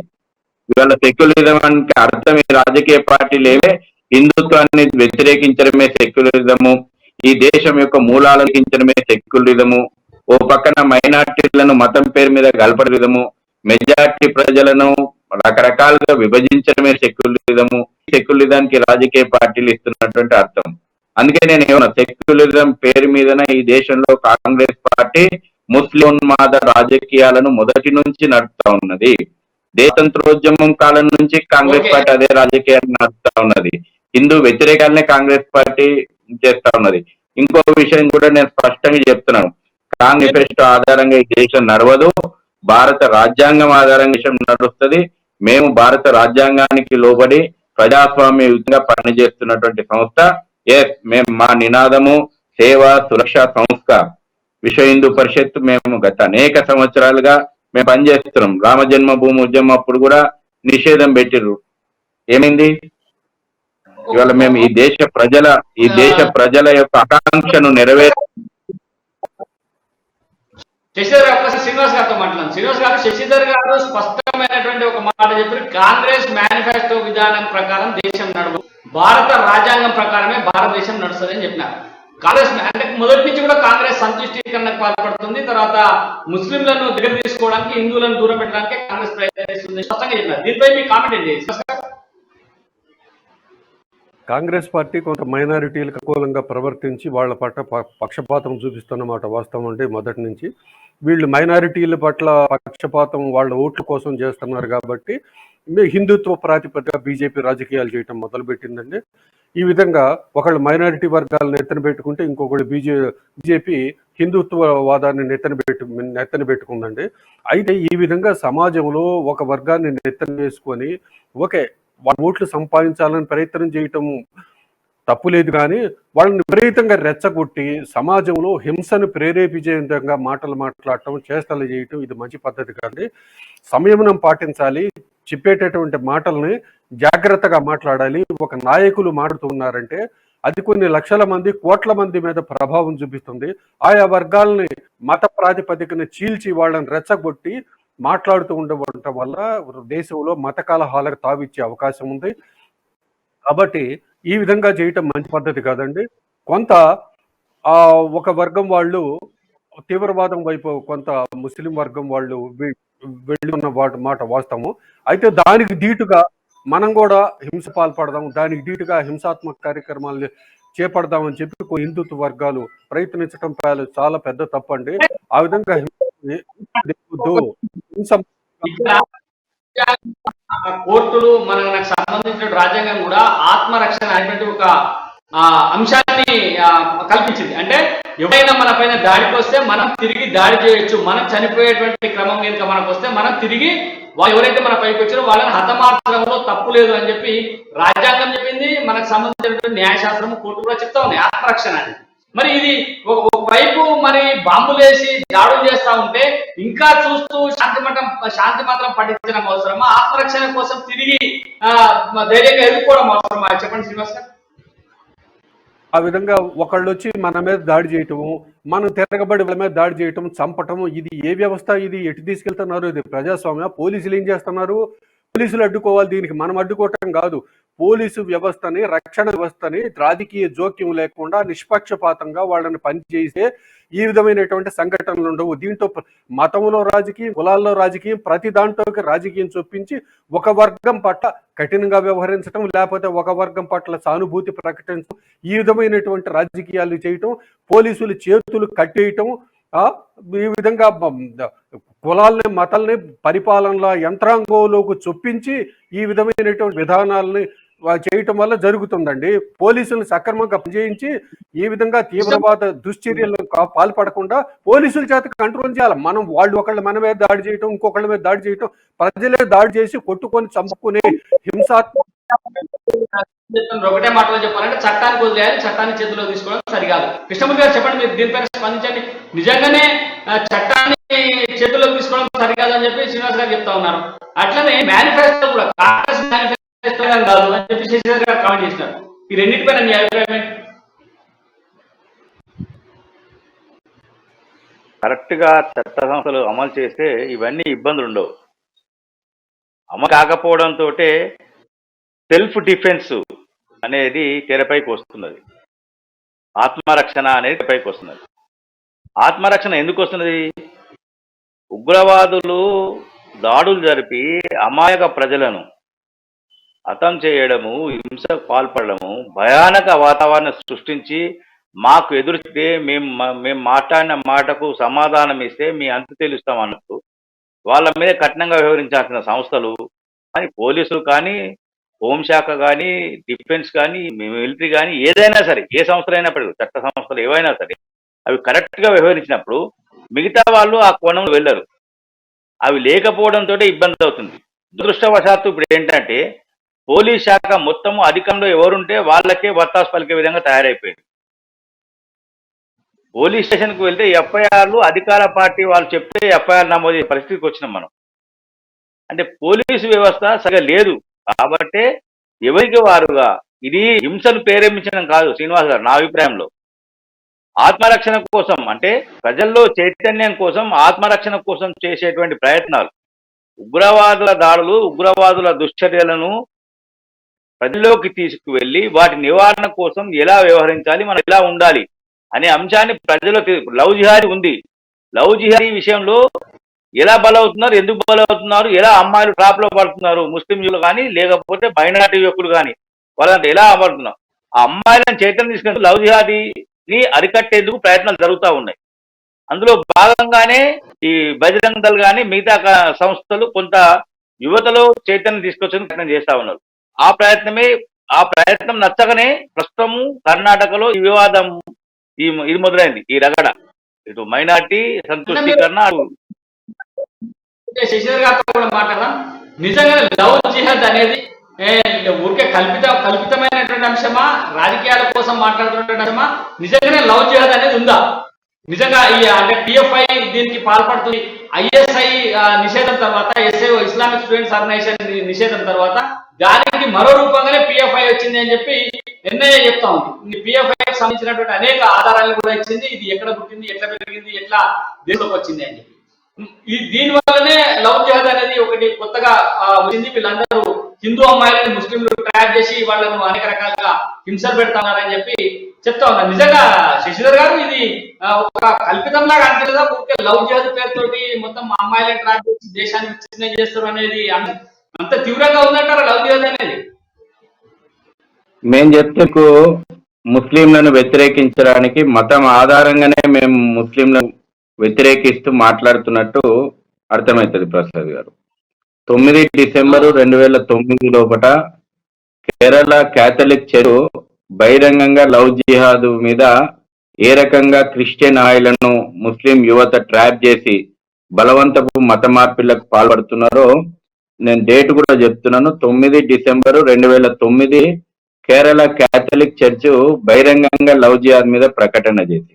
ఇవాళ సెక్యులరిజం అంటే అర్థం ఈ రాజకీయ పార్టీలేవే హిందుత్వాన్ని వ్యతిరేకించడమే సెక్యులరిజము, ఈ దేశం యొక్క మూలాలను హించడమే సెక్యులరిజము, ఓ పక్కన మైనార్టీలను మతం పేరు మీద గల్పరిజము, మెజార్టీ ప్రజలను రకరకాలుగా విభజించడమే సెక్యులరిజము. సెక్యులరిజానికి రాజకీయ పార్టీలు ఇస్తున్నటువంటి అర్థం. అందుకే నేను ఏమన్నా సెక్యులరిజం పేరు మీదనే ఈ దేశంలో కాంగ్రెస్ పార్టీ ముస్లింవాద రాజకీయాలను మొదటి నుంచి నడుపుతా ఉన్నది. దేశంత్రోద్యమం కాలం నుంచి కాంగ్రెస్ పార్టీ అదే రాజకీయాన్ని నడుపుతా ఉన్నది. హిందూ వ్యతిరేకాలనే కాంగ్రెస్ పార్టీ చేస్తా ఉన్నది. ఇంకో విషయం కూడా నేను స్పష్టంగా చెప్తున్నాను, కాంగ్రెస్ ఆధారంగా ఈ దేశం నడవదు, భారత రాజ్యాంగం ఆధారంగా దేశం నడుస్తుంది. మేము భారత రాజ్యాంగానికి లోబడి ప్రజాస్వామ్యయుతంగా పనిచేస్తున్నటువంటి సంస్థ. మేము మా నినాదము సేవ సురక్ష సంస్థ. విశ్వ హిందూ పరిషత్ మేము గత అనేక సంవత్సరాలుగా మేము పనిచేస్తున్నాం. రామ జన్మభూమి ఉద్యమం అప్పుడు కూడా నిషేధం పెట్టిర్రు, ఏమైంది? ఇవాళ మేము ఈ దేశ ప్రజల యొక్క ఆకాంక్షను శశిధర్ గారు శ్రీనివాస్ గారితో మాట్లాడాను. శ్రీనివాస్ గారు, శశిధర్ గారు స్పష్టమైనటువంటి ఒక మాట చెప్పారు. కాంగ్రెస్ మేనిఫెస్టో విధానం ప్రకారం దేశం నడవు, భారత రాజ్యాంగం ప్రకారమే భారతదేశం నడుస్తుంది అని చెప్పినారు. కాంగ్రెస్ అంటే మొదటి నుంచి కూడా కాంగ్రెస్ సంతుష్టీకరణకు పాల్పడుతుంది. తర్వాత ముస్లింలను దగ్గర తీసుకోవడానికి, హిందువులను దూరం పెట్టడానికి కాంగ్రెస్ ప్రయత్నిస్తుంది స్పష్టంగా చెప్పినారు. దీనిపై మీ కామెంట్ ఏంటి? కాంగ్రెస్ పార్టీ కొంత మైనారిటీలకు అనుకూలంగా ప్రవర్తించి వాళ్ళ పట్ల పక్షపాతం చూపిస్తున్నమాట వాస్తవం. అంటే మొదటి నుంచి వీళ్ళు మైనారిటీల పట్ల పక్షపాతం వాళ్ళ ఓట్ల కోసం చేస్తున్నారు కాబట్టి హిందుత్వ ప్రాతిపదిక బీజేపీ రాజకీయాలు చేయటం మొదలుపెట్టిందండి. ఈ విధంగా ఒకళ్ళు మైనారిటీ వర్గాలను ఎత్తన పెట్టుకుంటే ఇంకొకళ్ళు బీజేపీ హిందుత్వవాదాన్ని నెత్తన పెట్టుకుందండి. అయితే ఈ విధంగా సమాజంలో ఒక వర్గాన్ని నెత్తన వేసుకొని వాళ్ళ ఓట్లు సంపాదించాలని ప్రయత్నం చేయటం తప్పులేదు, కానీ వాళ్ళని విపరీతంగా రెచ్చగొట్టి సమాజంలో హింసను ప్రేరేపించే విధంగా మాటలు మాట్లాడటం, చేష్టలు చేయటం ఇది మంచి పద్ధతి కాదు. సంయమనం పాటించాలి. చెప్పేటటువంటి మాటల్ని జాగ్రత్తగా మాట్లాడాలి. ఒక నాయకులు మాట్లాడుతున్నారంటే అది కొన్ని లక్షల మంది, కోట్ల మంది మీద ప్రభావం చూపిస్తుంది. ఆయా వర్గాలని మత ప్రాతిపదికన చీల్చి వాళ్ళని రెచ్చగొట్టి మాట్లాడుతూ ఉండటం వల్ల దేశంలో మత కలహాలకు తావిచ్చే అవకాశం ఉంది. కాబట్టి ఈ విధంగా చేయటం మంచి పద్ధతి కాదండి. కొంత ఒక వర్గం వాళ్ళు తీవ్రవాదం వైపు, కొంత ముస్లిం వర్గం వాళ్ళు వెళ్ళి ఉన్న మాట వాస్తవము. అయితే దానికి ధీటుగా మనం కూడా హింస పాల్పడదాం, దానికి ధీటుగా హింసాత్మక కార్యక్రమాలు చేపడదామని చెప్పి కొన్ని హిందుత్వ వర్గాలు ప్రయత్నించడం చాలా పెద్ద తప్పండి. ఆ విధంగా కోర్టులు మనకు సంబంధించిన రాజ్యాంగం కూడా ఆత్మరక్షణ అనేటువంటి ఒక అంశాన్ని కల్పించింది. అంటే ఎవరైనా మన పైన దాడికి వస్తే మనం తిరిగి దాడి చేయొచ్చు. మనం చనిపోయేటువంటి క్రమం కనుక మనకు వస్తే మనం తిరిగి ఎవరైతే మన పైకి వచ్చారో వాళ్ళని హతమార్చడంలో తప్పు లేదు అని చెప్పి రాజ్యాంగం చెప్పింది. మనకు సంబంధించినటువంటి న్యాయశాస్త్రం, కోర్టు కూడా చెప్తా ఉంది ఆత్మరక్షణ అని. మరి ఇది ఒకవైపు మరి బాంబులేసి దాడులు చేస్తా ఉంటే ఇంకా చూస్తూ శాంతి మాత్రం పట్టించడం అవసరమా? ఆత్మరక్షణ కోసం తిరిగి ధైర్యంగా ఎదుర్కోవడం అవసరమా? చెప్పండి శ్రీనివాస్ గారు. ఆ విధంగా ఒకళ్ళు వచ్చి మన మీద దాడి చేయటము, మనం తిరగబడి వాళ్ళ మీద దాడి చేయటం, చంపటము, ఇది ఏ వ్యవస్థ? ఇది ఎటు తీసుకెళ్తున్నారు? ఇది ప్రజాస్వామ్య? పోలీసులు ఏం చేస్తున్నారు? పోలీసులు అడ్డుకోవాలి, దీనికి మనం అడ్డుకోవటం కాదు. పోలీసు వ్యవస్థని, రక్షణ వ్యవస్థని రాజకీయ జోక్యం లేకుండా నిష్పక్షపాతంగా వాళ్ళని పనిచేస్తే ఈ విధమైనటువంటి సంఘటనలు ఉండవు. దీంతో మతంలో రాజకీయం, కులాల్లో రాజకీయం, ప్రతి దాంట్లోకి రాజకీయం చొప్పించి ఒక వర్గం పట్ల కఠినంగా వ్యవహరించడం, లేకపోతే ఒక వర్గం పట్ల సానుభూతి ప్రకటించడం, ఈ విధమైనటువంటి రాజకీయాలు చేయటం, పోలీసులు చేతులు కట్టేయటం, ఈ విధంగా కులాలని, మతాలని పరిపాలనల యంత్రాంగంలోకి చొప్పించి ఈ విధమైనటువంటి విధానాలని చేయటం వల్ల జరుగుతుందండి. పోలీసులను సక్రమంగా పనిచేయించి ఈ విధంగా తీవ్రవాద దుశ్చర్యలకు పాల్పడకుండా పోలీసుల చేత కంట్రోల్ చేయాలి. వాళ్ళు ఒకళ్ళ మన మీద దాడి చేయటం, ఇంకొకళ్ళ మీద దాడి చేయటం, ప్రజలే దాడి చేసి కొట్టుకొని చంపుకునే హింసాత్మక ఒకటే మాటలో చెప్పాలంటే చట్టానికి వదిలేయాలి, చట్టాన్ని చేతిలో తీసుకోవడం సరికాదు. కృష్ణమూర్తి గారు చెప్పండి, మీరు దీనిపైన స్పందించండి. నిజంగానే చట్టాన్ని చేతిలో తీసుకోవడం సరికాదు అని చెప్పి శ్రీనివాస్ గారు చెప్తా ఉన్నారు. అట్లనే మేనిఫెస్టో కూడా కాంగ్రెస్ మేనిఫెస్టో కాదు అని చెప్పి శశిధర్ గారు కామెంట్ చేసినారు. ఈ రెండింటిపైన మీ అభిప్రాయం ఏంటి? కరెక్ట్ గా చట్ట సంస్థలు అమలు చేస్తే ఇవన్నీ ఇబ్బందులు ఉండవు. అమలు కాకపోవడంతో సెల్ఫ్ డిఫెన్స్ అనేది తెరపైకి వస్తున్నది, ఆత్మరక్షణ అనేది తెరపైకి వస్తున్నది. ఆత్మరక్షణ ఎందుకు వస్తున్నది? ఉగ్రవాదులు దాడులు జరిపి అమాయక ప్రజలను హతం చేయడము, హింసకు పాల్పడము, భయానక వాతావరణం సృష్టించి మాకు ఎదురిస్తే మేము మాట్లాడిన మాటకు సమాధానం ఇస్తే మీ అంతు తెలుస్తాం అన్నట్టు వాళ్ళ మీద కఠినంగా వ్యవహరించాల్సిన సంస్థలు కానీ, పోలీసులు కానీ, హోంశాఖ కానీ, డిఫెన్స్ కానీ, మిలిటరీ కానీ, ఏదైనా సరే, ఏ సంస్థలు అయినప్పటికీ, చట్ట సంస్థలు ఏవైనా సరే, అవి కరెక్ట్గా వ్యవహరించినప్పుడు మిగతా వాళ్ళు ఆ కోణంలో వెళ్ళరు. అవి లేకపోవడంతో ఇబ్బంది అవుతుంది. దురదృష్టవశాత్తు ఇప్పుడు ఏంటంటే పోలీస్ శాఖ మొత్తము అధికంలో ఎవరుంటే వాళ్ళకే వత్తాసు పలికే విధంగా తయారైపోయింది. పోలీస్ స్టేషన్కు వెళ్తే ఎఫ్ఐఆర్లు అధికార పార్టీ వాళ్ళు చెప్తే ఎఫ్ఐఆర్ నమోదు పరిస్థితికి వచ్చినాం మనం. అంటే పోలీసు వ్యవస్థ సరిగా లేదు. కాబట్టి ఎవరికి వారుగా ఇది హింసను ప్రేరేపించడం కాదు శ్రీనివాస్ గారు, నా అభిప్రాయంలో ఆత్మరక్షణ కోసం, అంటే ప్రజల్లో చైతన్యం కోసం, ఆత్మరక్షణ కోసం చేసేటువంటి ప్రయత్నాలు, ఉగ్రవాదుల దాడులు, ఉగ్రవాదుల దుశ్చర్యలను ప్రజల్లోకి తీసుకువెళ్ళి వాటి నివారణ కోసం ఎలా వ్యవహరించాలి, మనం ఎలా ఉండాలి అనే అంశాన్ని ప్రజల్లో లవ్ జిహాదీ ఉంది. లవ్ జిహాదీ విషయంలో ఎలా బలవుతున్నారు, ఎందుకు బలవుతున్నారు, ఎలా అమ్మాయిలు ట్రాప్ లో పడుతున్నారు, ముస్లిం యువకులు కానీ లేకపోతే మైనారిటీ యువకులు కానీ వాళ్ళంతా ఎలా అమరుతున్నారు, ఆ అమ్మాయిలను చైతన్యం తీసుకుని లవ్ జిహాదీని అరికట్టేందుకు ప్రయత్నాలు జరుగుతూ ఉన్నాయి. అందులో భాగంగానే ఈ బజరంగ్ దళ్ కానీ మిగతా సంస్థలు కొంత యువతలో చైతన్యం తీసుకొచ్చేందుకు ప్రయత్నం చేస్తా ఉన్నారు. ఆ ప్రయత్నం నచ్చగానే ప్రస్తుతము కర్ణాటకలో ఈ వివాదం ఇది మొదలైంది. ఈ రగడ ఇటు మైనార్టీ సంతుష్టీకరణ. శశిధర్ గారితో కూడా మాట్లాడదాం. నిజంగా లవ్ జిహాద్ అనేది ఊరికే కల్పితమైనటువంటి అంశమా, రాజకీయాల కోసం మాట్లాడుతున్నటువంటి అంశమా, నిజంగానే లవ్ జిహాద్ అనేది ఉందా? నిజంగా అంటే పిఎఫ్ఐ దీనికి పాల్పడుతుంది. ఐఎస్ఐ నిషేధం తర్వాత, ఎస్ఐఓ ఇస్లామిక్ స్టూడెంట్స్ ఆర్గనైజేషన్ నిషేధం తర్వాత దానికి మరో రూపంగానే పిఎఫ్ఐ వచ్చింది అని చెప్పి ఎన్ఐఏ చెప్తా ఉంది. పిఎఫ్ఐకి సంబంధించినటువంటి అనేక ఆధారాలను కూడా ఇచ్చింది. ఇది ఎక్కడ పుట్టింది, ఎట్లా పెరిగింది, ఎట్లా దేశంలోకి వచ్చింది అని చెప్పి. దీని వల్లనే లవ్ జిహాద్ అనేది ఒకటి కొత్తగా వచ్చింది. వీళ్ళందరూ హిందూ అమ్మాయిలను ముస్లింలు ట్రాప్ చేసి వాళ్ళను అనేక రకాలుగా హింసలు పెడతారని చెప్పి చెప్తా ఉన్నారు. నిజంగా శశిధర్ గారు ఇది ఒక కల్పితం లాగా అనిపించదా? ఊరికే లవ్ జిహాద్ పేరుతోటి మొత్తం అమ్మాయిలను ట్రాప్ చేసి దేశాన్ని విచ్ఛిన్నం చేస్తారు అనేది అంత తీవ్రంగా ఉందంటారా లవ్ జిహాద్ అనేది? మేము చెప్తూ ముస్లింలను వ్యతిరేకించడానికి మతం ఆధారంగానే మేము ముస్లింలను వ్యతిరేకిస్తూ మాట్లాడుతున్నట్టు అర్థమవుతుంది ప్రసాద్ గారు. 9 డిసెంబరు 2009 లోపల కేరళ క్యాథలిక్ చర్చ్ బహిరంగంగా లవ్ జిహాద్ మీద ఏ రకంగా క్రిస్టియన్ ఆయిలను ముస్లిం యువత ట్రాప్ చేసి బలవంతపు మత మార్పిళ్లకు పాల్పడుతున్నారో నేను డేట్ కూడా చెప్తున్నాను. 9 డిసెంబరు 2009 కేరళ క్యాథలిక్ చర్చ్ బహిరంగంగా లవ్ జిహాద్ మీద ప్రకటన చేసి.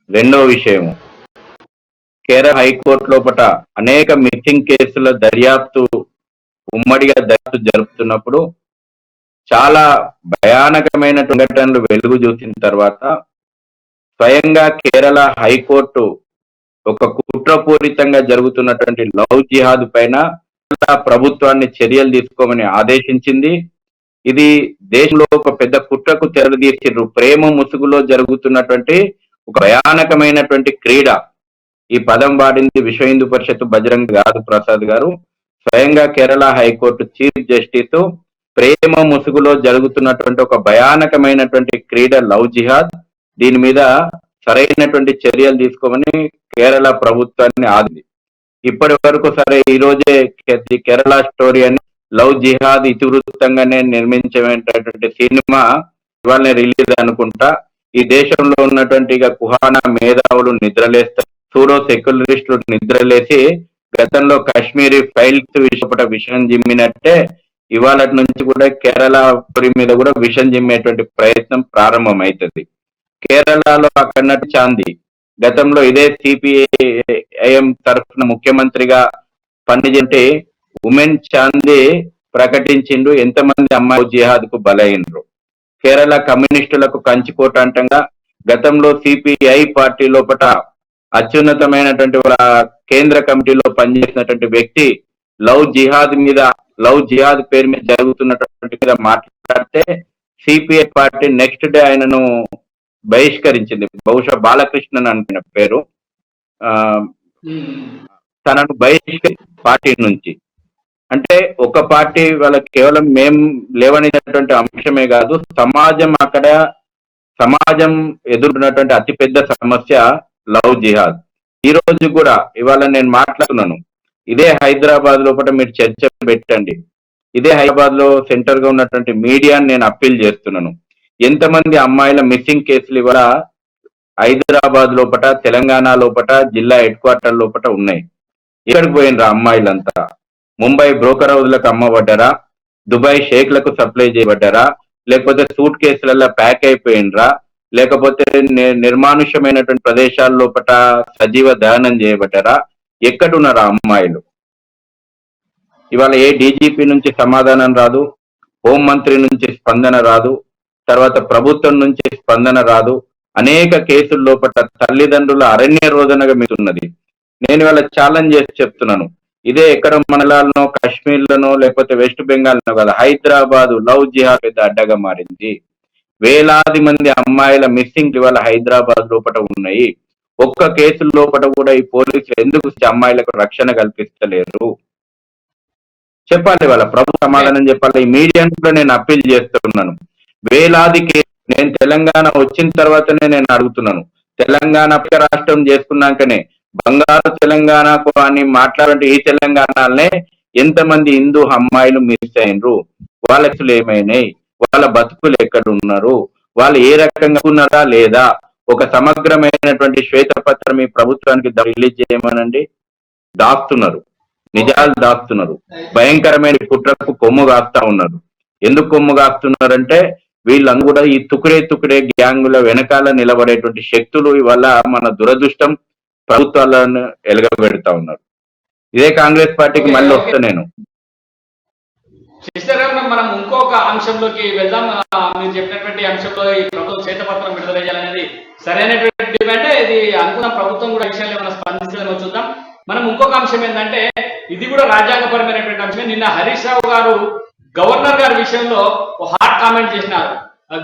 రెండో విషయం, కేరళ హైకోర్టు లోపల అనేక మిస్సింగ్ కేసుల ఉమ్మడిగా దర్యాప్తు జరుపుతున్నప్పుడు చాలా భయానకమైన సంఘటనలు వెలుగు చూసిన తర్వాత స్వయంగా కేరళ హైకోర్టు ఒక కుట్రపూరితంగా జరుగుతున్నటువంటి లవ్ జిహాద్ పైన ప్రభుత్వాన్ని చర్యలు తీసుకోమని ఆదేశించింది. ఇది దేశంలో ఒక పెద్ద కుట్రకు తెరదీసిర్రు. ప్రేమ ముసుగులో జరుగుతున్నటువంటి ఒక భయానకమైనటువంటి క్రీడ. ఈ పదం వాడింది విశ్వ హిందూ పరిషత్ బజరంగ్ కాదు ప్రసాద్ గారు, స్వయంగా కేరళ హైకోర్టు చీఫ్ జస్టిస్ ప్రేమ ముసుగులో జరుగుతున్నటువంటి ఒక భయానకమైనటువంటి క్రీడ లవ్ జిహాద్, దీని మీద సరైనటువంటి చర్యలు తీసుకోమని కేరళ ప్రభుత్వాన్ని ఆదింది. ఇప్పటి వరకు సరే ఈ రోజే కేరళ స్టోరీ అని లవ్ జిహాద్ ఇతివృత్తంగానే నిర్మించేటటువంటి సినిమా ఇవాళ రిలీజ్ అనుకుంటా. ఈ దేశంలో ఉన్నటువంటి ఇక కుహానా మేధావులు నిద్రలేస్తారు, సూడో సెక్యులరిస్టులు నిద్రలేసి గతంలో కాశ్మీరీ ఫైల్స్ విషయం జిమ్మినట్టే ఇవాళ నుంచి కూడా కేరళ పొరి మీద కూడా విషం జిమ్మేటువంటి ప్రయత్నం ప్రారంభమవుతుంది. కేరళలో అక్కడ చాంది గతంలో ఇదే సిపిఐఎం తరఫున ముఖ్యమంత్రిగా పనిచేసి ఉమెన్ చాందీ ప్రకటించిండు ఎంతమంది అమ్మాయి జిహాద్ కు బలైనరు. కేరళ కమ్యూనిస్టులకు కంచికోట అంటంగా గతంలో సిపిఐ పార్టీ లోపల అత్యున్నతమైనటువంటి కేంద్ర కమిటీలో పనిచేసినటువంటి వ్యక్తి లవ్ జిహాద్ పేరు మీద జరుగుతున్నటువంటి మీద మాట్లాడితే సిపిఐ పార్టీ నెక్స్ట్ డే ఆయనను బహిష్కరించింది. బహుశా బాలకృష్ణన్ అనుకున్న పేరు, తనను బహిష్కరి పార్టీ నుంచి. అంటే ఒక పార్టీ వాళ్ళకి కేవలం మేం లేవనటువంటి అంశమే కాదు, సమాజం ఎదుర్కొన్నటువంటి అతిపెద్ద సమస్య లవ్ జిహాద్. ఈ రోజు కూడా ఇవాళ నేను మాట్లాడుతున్నాను, ఇదే హైదరాబాద్ లోపల మీరు చర్చ పెట్టండి. ఇదే హైదరాబాద్ లో సెంటర్ గా ఉన్నటువంటి మీడియాని నేను అప్పీల్ చేస్తున్నాను. ఎంతమంది అమ్మాయిల మిస్సింగ్ కేసులు ఇవాళ హైదరాబాద్ లోపల, తెలంగాణ లోపల, జిల్లా హెడ్ క్వార్టర్ లోపల ఉన్నాయి. ఎక్కడికి పోయినరా అమ్మాయిలంతా? ముంబై బ్రోకర్ హౌస్లకు అమ్మబడ్డారా? దుబాయ్ షేక్లకు సప్లై చేయబడ్డారా? లేకపోతే సూట్ కేసులలో ప్యాక్ అయిపోయినరా? లేకపోతే నిర్మానుష్యమైనటువంటి ప్రదేశాల లోపల సజీవ దహనం చేయబడ్డారా? ఎక్కడున్నారా అమ్మాయిలు? ఇవాళ ఏ డీజీపీ నుంచి సమాధానం రాదు, హోంమంత్రి నుంచి స్పందన రాదు, తర్వాత ప్రభుత్వం నుంచి స్పందన రాదు. అనేక కేసుల లోపల తల్లిదండ్రుల అరణ్య రోదనగా మీతున్నది. నేను ఇవాళ ఛాలెంజ్ చేసి చెప్తున్నాను, ఇదే ఎక్కడ మండలాలనో, కాశ్మీర్లోనో, లేకపోతే వెస్ట్ బెంగాల్నో కదా, హైదరాబాద్ లవ్ జిహాద్ పెద్ద అడ్డగా మారింది. వేలాది మంది అమ్మాయిల మిస్సింగ్ ఇవాళ హైదరాబాద్ లోపల ఉన్నాయి. ఒక్క కేసుల లోపల కూడా ఈ పోలీసులు ఎందుకు అమ్మాయిలకు రక్షణ కల్పిస్తలేరు? చెప్పాలి, వాళ్ళ ప్రభు సమాధానం చెప్పాలి. ఈ మీడియాను కూడా నేను అప్పీల్ చేస్తున్నాను. వేలాది నేను తెలంగాణ వచ్చిన తర్వాతనే నేను అడుగుతున్నాను, తెలంగాణ రాష్ట్రం చేసుకున్నాకనే బంగారు తెలంగాణకు అని మాట్లాడే ఈ తెలంగాణనే ఎంతమంది హిందూ అమ్మాయిలు మిస్ అయినరు? వాళ్ళకి ఏమైనాయి? వాళ్ళ బతుకులు ఎక్కడ ఉన్నారు? వాళ్ళు ఏ రకంగా ఉన్నారా లేదా? ఒక సమగ్రమైనటువంటి శ్వేతపత్రం ఈ ప్రభుత్వానికి రిలీజ్ చేయమనండి. దాస్తున్నారు, నిజాలు దాస్తున్నారు, భయంకరమైన కుట్రకు కొమ్ము కాస్తా ఉన్నారు. ఎందుకు కొమ్ము కాస్తున్నారంటే వీళ్ళందరూ కూడా ఈ తుకుడే గ్యాంగుల వెనకాల నిలబడేటువంటి శక్తులు ఇవాళ మన దురదృష్టం ప్రభుత్వాలను ఎలగబెడతా ఉన్నారు. ఇదే కాంగ్రెస్ పార్టీకి మళ్ళీ వస్తా నేను. మనం ఇంకొక అంశంలోకి వెళ్దాం. మీరు చెప్పినటువంటి అంశంలో ఈ ప్రభుత్వం శ్వేతపత్రం విడుదల చేయాలనేది సరైనటువంటి డిమాండ్. ఇది అనుకున్న ప్రభుత్వం కూడా విషయాలు ఏమైనా స్పందించలేమో చూద్దాం. మనం ఇంకొక అంశం ఏంటంటే ఇది కూడా రాజ్యాంగపరమైనటువంటి అంశమే. నిన్న హరీష్ రావు గారు గవర్నర్ గారి విషయంలో హాట్ కామెంట్ చేసినారు.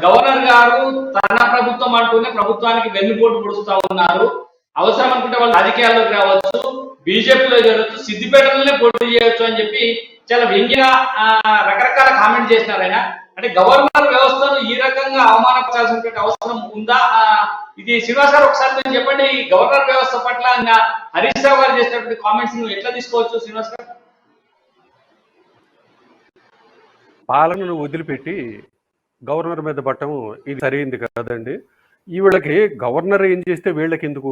గవర్నర్ గారు తన ప్రభుత్వం అంటూనే ప్రభుత్వానికి వెన్నుపోటు పొడుస్తా ఉన్నారు. అవసరం అనుకుంటే వాళ్ళు రాజకీయాల్లోకి రావచ్చు, బీజేపీలో చేరవచ్చు, సిద్దిపేటలోనే పోటీ చేయొచ్చు అని చెప్పి చాలా వ్యంగ్యంగా రకరకాల కామెంట్ చేసినారు ఆయన. అంటే గవర్నర్ వ్యవస్థను ఈ రకంగా అవమానపరచాల్సినటువంటి అవసరం ఉందా? ఇది శ్రీనివాస్ గారు ఒకసారి మీరు చెప్పండి, ఈ గవర్నర్ వ్యవస్థ పట్ల హరీష్ రావు గారు చేసినటువంటి కామెంట్స్ నువ్వు ఎట్లా తీసుకోవచ్చు శ్రీనివాస్ గారు? పాలనను వదిలిపెట్టి గవర్నర్ మీద పట్టడం ఇది సరైంది కాదండి. వీళ్ళకి గవర్నర్ ఏం చేస్తే వీళ్ళకి ఎందుకు?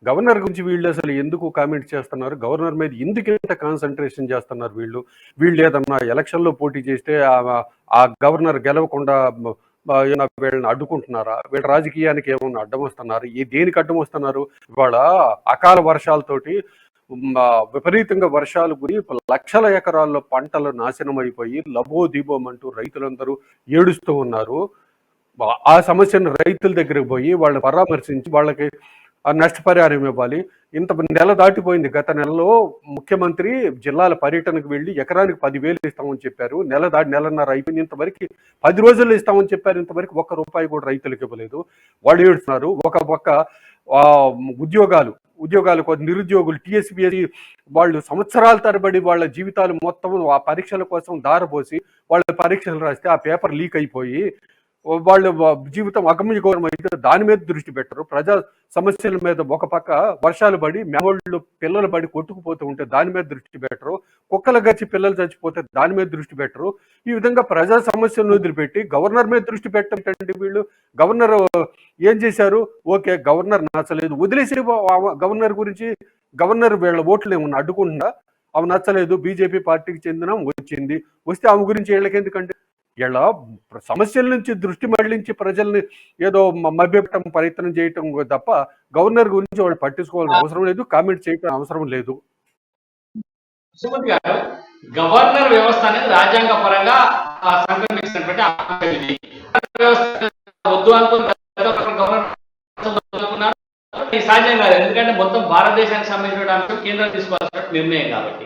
గవర్నర్ గురించి వీళ్ళు అసలు ఎందుకు కామెంట్ చేస్తున్నారు? గవర్నర్ మీద ఎందుకు ఇంత కాన్సన్ట్రేషన్ చేస్తున్నారు? వీళ్ళు ఏదన్నా ఎలక్షన్లో పోటీ చేస్తే ఆ గవర్నర్ గెలవకుండా వీళ్ళని అడ్డుకుంటున్నారా? వీళ్ళ రాజకీయానికి ఏమన్నా అడ్డం వస్తున్నారు? దేనికి అడ్డం వస్తున్నారు? ఇవాళ అకాల వర్షాలతోటి విపరీతంగా వర్షాలు గురి లక్షల ఎకరాల్లో పంటలు నాశనం అయిపోయి లబోదిబోమంటూ రైతులందరూ ఏడుస్తూ ఉన్నారు. ఆ సమస్యను రైతుల దగ్గరికి పోయి వాళ్ళని పరామర్శించి వాళ్ళకి నష్టపరిహారం ఇవ్వాలి. ఇంత నెల దాటిపోయింది. గత నెలలో ముఖ్యమంత్రి జిల్లాల పర్యటనకు వెళ్ళి ఎకరానికి 10,000 ఇస్తామని చెప్పారు. నెలన్నర అయిపోయింది. ఇంతవరకు 10 రోజుల్లో ఇస్తామని చెప్పారు. ఇంతవరకు ₹1 కూడా రైతులకు ఇవ్వలేదు. వాళ్ళు ఏడుస్తున్నారు. ఒక పక్క ఉద్యోగాలు నిరుద్యోగులు టీఎస్పీఎస్సీ వాళ్ళు సంవత్సరాల తరబడి వాళ్ళ జీవితాలు మొత్తం ఆ పరీక్షల కోసం దారపోసి వాళ్ళ పరీక్షలు రాస్తే ఆ పేపర్ లీక్ అయిపోయి వాళ్ళు జీవితం అగమ్యగోరం అయితే దాని మీద దృష్టి పెట్టరు. ప్రజా సమస్యల మీద ఒక పక్క వర్షాలు పడి మేవాళ్ళు పిల్లలు పడి కొట్టుకుపోతూ ఉంటే దాని మీద దృష్టి పెట్టరు. కుక్కలు గచ్చి పిల్లలు చచ్చిపోతే దాని మీద దృష్టి పెట్టరు. ఈ విధంగా ప్రజా సమస్యలను వదిలిపెట్టి గవర్నర్ మీద దృష్టి పెట్టండి. వీళ్ళు గవర్నర్ ఏం చేశారు? ఓకే, గవర్నర్ నచ్చలేదు, వదిలేసి గవర్నర్ గురించి. గవర్నర్ వీళ్ళ ఓట్లు ఏమన్నా అడ్డుకుంటుందా? అవి నచ్చలేదు, బీజేపీ పార్టీకి చెందిన వస్తే ఆమె గురించి వీళ్ళకి ఎందుకంటే ఇలా సమస్యల నుంచి దృష్టి మళ్లించి ప్రజల్ని ఏదో మభ్యపెట్టడం ప్రయత్నం చేయటం తప్ప గవర్నర్ గురించి వాళ్ళు పట్టించుకోవాల్సిన అవసరం లేదు, కామెంట్ చేయడం అవసరం లేదు. సుమతి గారు, గవర్నర్ వ్యవస్థ అనేది రాజ్యాంగ పరంగా సంక్రమించినటువంటి వద్దు అనుకున్నారు, సాధ్యం కాదు. ఎందుకంటే మొత్తం భారతదేశానికి సంబంధించిన అంశం కేంద్రం తీసుకోవాల్సిన నిర్ణయం కాబట్టి.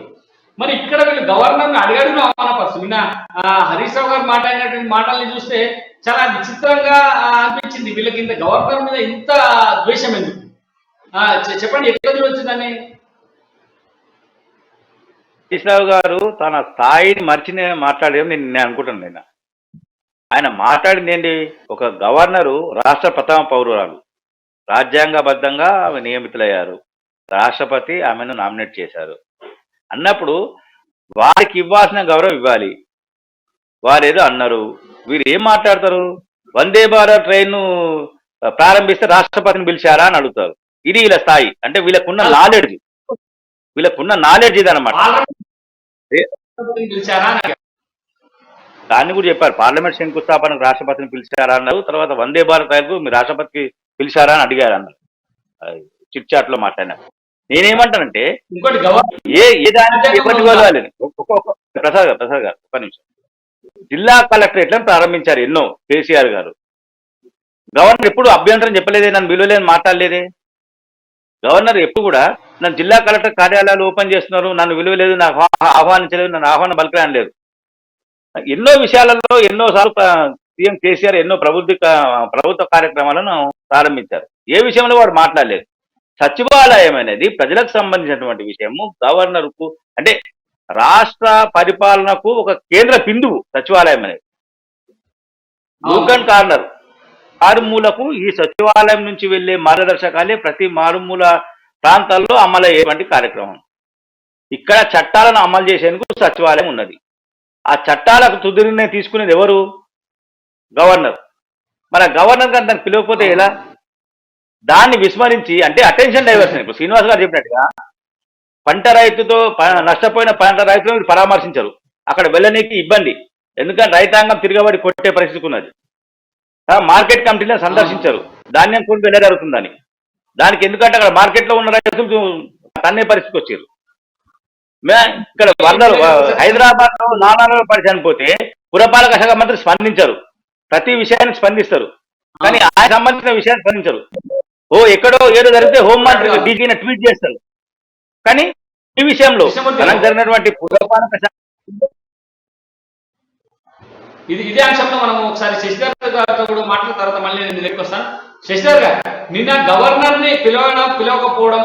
మరి ఇక్కడ వీళ్ళు గవర్నర్ని అడిగడుగున అవమానపరుస్తుంది. నిన్న హరీష్ రావు గారు మాట్లాడినటువంటి మాటల్ని చూస్తే చాలా విచిత్రంగా అనిపించింది. వీళ్ళకి ఇంత గవర్నర్ మీద ఇంత ద్వేషం ఎందుకు? చెప్పండి, ఎక్కడ వచ్చిందని. హరీష్ రావు గారు తన స్థాయిని మర్చి మాట్లాడేది నేను అనుకుంటాను. నిన్న ఆయన మాట్లాడింది ఏంటి? ఒక గవర్నరు రాష్ట్ర ప్రథమ పౌరురాలు, రాజ్యాంగబద్ధంగా ఆమె నియమితులయ్యారు, రాష్ట్రపతి ఆమెను నామినేట్ చేశారు అన్నప్పుడు వారికి ఇవ్వాల్సిన గౌరవం ఇవ్వాలి. వారు ఏదో అన్నారు, వీరు ఏం మాట్లాడతారు? వందే భారత్ ట్రైన్ ప్రారంభిస్తే రాష్ట్రపతిని పిలిచారా అని అడుగుతారు. ఇది వీళ్ళ స్థాయి. అంటే వీళ్ళకున్న నాలెడ్జ్ ఇదన్నమాట. దాన్ని కూడా చెప్పారు. పార్లమెంట్ శంకుస్థాపనకు రాష్ట్రపతిని పిలిచారా అన్నారు. తర్వాత వందే భారత్ రైలు మీ రాష్ట్రపతికి పిలిచారా అని అడిగారు అన్నారు. చిట్ చాట్ లో మాట్లాడినా. నేనేమంటానంటే ఏ దానికి ఇబ్బంది కలగాలి. ప్రసాద్ గారు ఒక్క నిమిషం. జిల్లా కలెక్టరేట్లను ప్రారంభించారు ఎన్నో కేసీఆర్ గారు. గవర్నర్ ఎప్పుడు అభ్యంతరం చెప్పలేదే, నన్ను విలువలేని మాట్లాడలేదే. గవర్నర్ ఎప్పుడు కూడా నన్ను జిల్లా కలెక్టర్ కార్యాలయాలు ఓపెన్ చేస్తున్నారు, నన్ను విలువలేదు, నాకు ఆహ్వానించలేదు, నన్ను ఆహ్వానం పలకడం లేదు. ఎన్నో విషయాలలో ఎన్నోసార్లు సీఎం కేసీఆర్ ఎన్నో ప్రభుత్వ కార్యక్రమాలను ప్రారంభించారు. ఏ విషయంలో వాడు మాట్లాడలేదు. సచివాలయం అనేది ప్రజలకు సంబంధించినటువంటి విషయము. గవర్నర్ కు అంటే రాష్ట్ర పరిపాలనకు ఒక కేంద్ర బిందువు సచివాలయం అనేది. యూకన్ కార్నర్ మారుమూలకు ఈ సచివాలయం నుంచి వెళ్లే మార్గదర్శకాలే ప్రతి మారుమూల ప్రాంతాల్లో అమలయ్యేటువంటి కార్యక్రమం. ఇక్కడ చట్టాలను అమలు చేసేందుకు సచివాలయం ఉన్నది. ఆ చట్టాలకు తుది నిర్ణయం తీసుకునేది ఎవరు? గవర్నర్. మరి గవర్నర్ గారు దాన్ని పిలవకపోతే ఎలా? దాన్ని విస్మరించి అంటే అటెన్షన్ డైవర్షన్. ఇప్పుడు శ్రీనివాస్ గారు చెప్పినట్టుగా పంట రైతుతో నష్టపోయిన పంట రైతులను పరామర్శించరు. అక్కడ వెళ్ళనీకి ఇబ్బంది, ఎందుకంటే రైతాంగం తిరగబడి కొట్టే పరిస్థితి ఉన్నది. మార్కెట్ కమిటీలను సందర్శించరు, ధాన్యం కొని వెళ్ళగలుగుతుందని. దానికి ఎందుకంటే అక్కడ మార్కెట్లో ఉన్న రైతులు తన్నే పరిస్థితికి వచ్చారు. ఇక్కడ వరదలు హైదరాబాద్ లో నానాలో పడి చనిపోతే పురపాలక శాఖ మంత్రి స్పందించరు. ప్రతి విషయాన్ని స్పందిస్తారు, కానీ ఆయన సంబంధించిన విషయాన్ని స్పందించరు. ఎక్కడో ఏదో జరిగితే హోంమంత్రి డీజీని ట్వీట్ చేస్తారు, కానీ ఈ విషయంలో మనకు జరిగినటువంటి పురపాలక శాఖ ఇదే అంశంలో మనం ఒకసారి శశిధర్ గారితో కూడా మాట్లాడిన తర్వాత మళ్ళీ నేను దగ్గరికి వస్తాను. శశిధర్ గారు, నిన్న గవర్నర్ ని పిలవకపోవడం,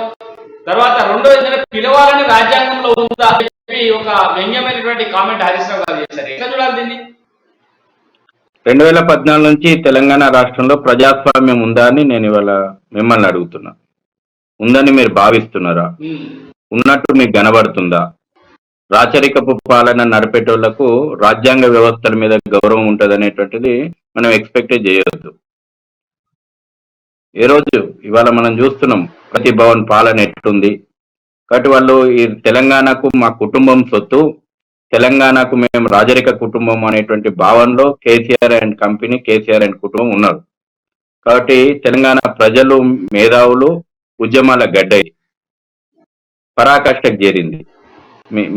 తర్వాత రెండో పిలవాలని రాజ్యాంగంలో ఉందా అని చెప్పి ఒక వ్యంగ్యమైనటువంటి కామెంట్ హరీష్ రావు గారు చేశారు. ఎట్లా చూడాలి దీన్ని? 2014 నుంచి తెలంగాణ రాష్ట్రంలో ప్రజాస్వామ్యం ఉందా అని నేను ఇవాళ మిమ్మల్ని అడుగుతున్నా. ఉందని మీరు భావిస్తున్నారా? ఉన్నట్టు మీకు కనబడుతుందా? రాచరికపు పాలన నడిపేటోళ్లకు రాజ్యాంగ వ్యవస్థల మీద గౌరవం ఉంటుంది అనేటువంటిది మనం ఎక్స్పెక్ట్ చేయొద్దు. ఏ రోజు ఇవాళ మనం చూస్తున్నాం ప్రతి భవన్ పాలన ఎట్టుంది. కాబట్టి వాళ్ళు ఈ తెలంగాణకు మా కుటుంబం సొత్తు, తెలంగాణకు మేము రాజరిక కుటుంబం అనేటువంటి భావనలో KCR and company, KCR and కుటుంబం ఉన్నారు. కాబట్టి తెలంగాణ ప్రజలు, మేధావులు ఉద్యమాల గడ్డ పరాకాష్ఠకు చేరింది.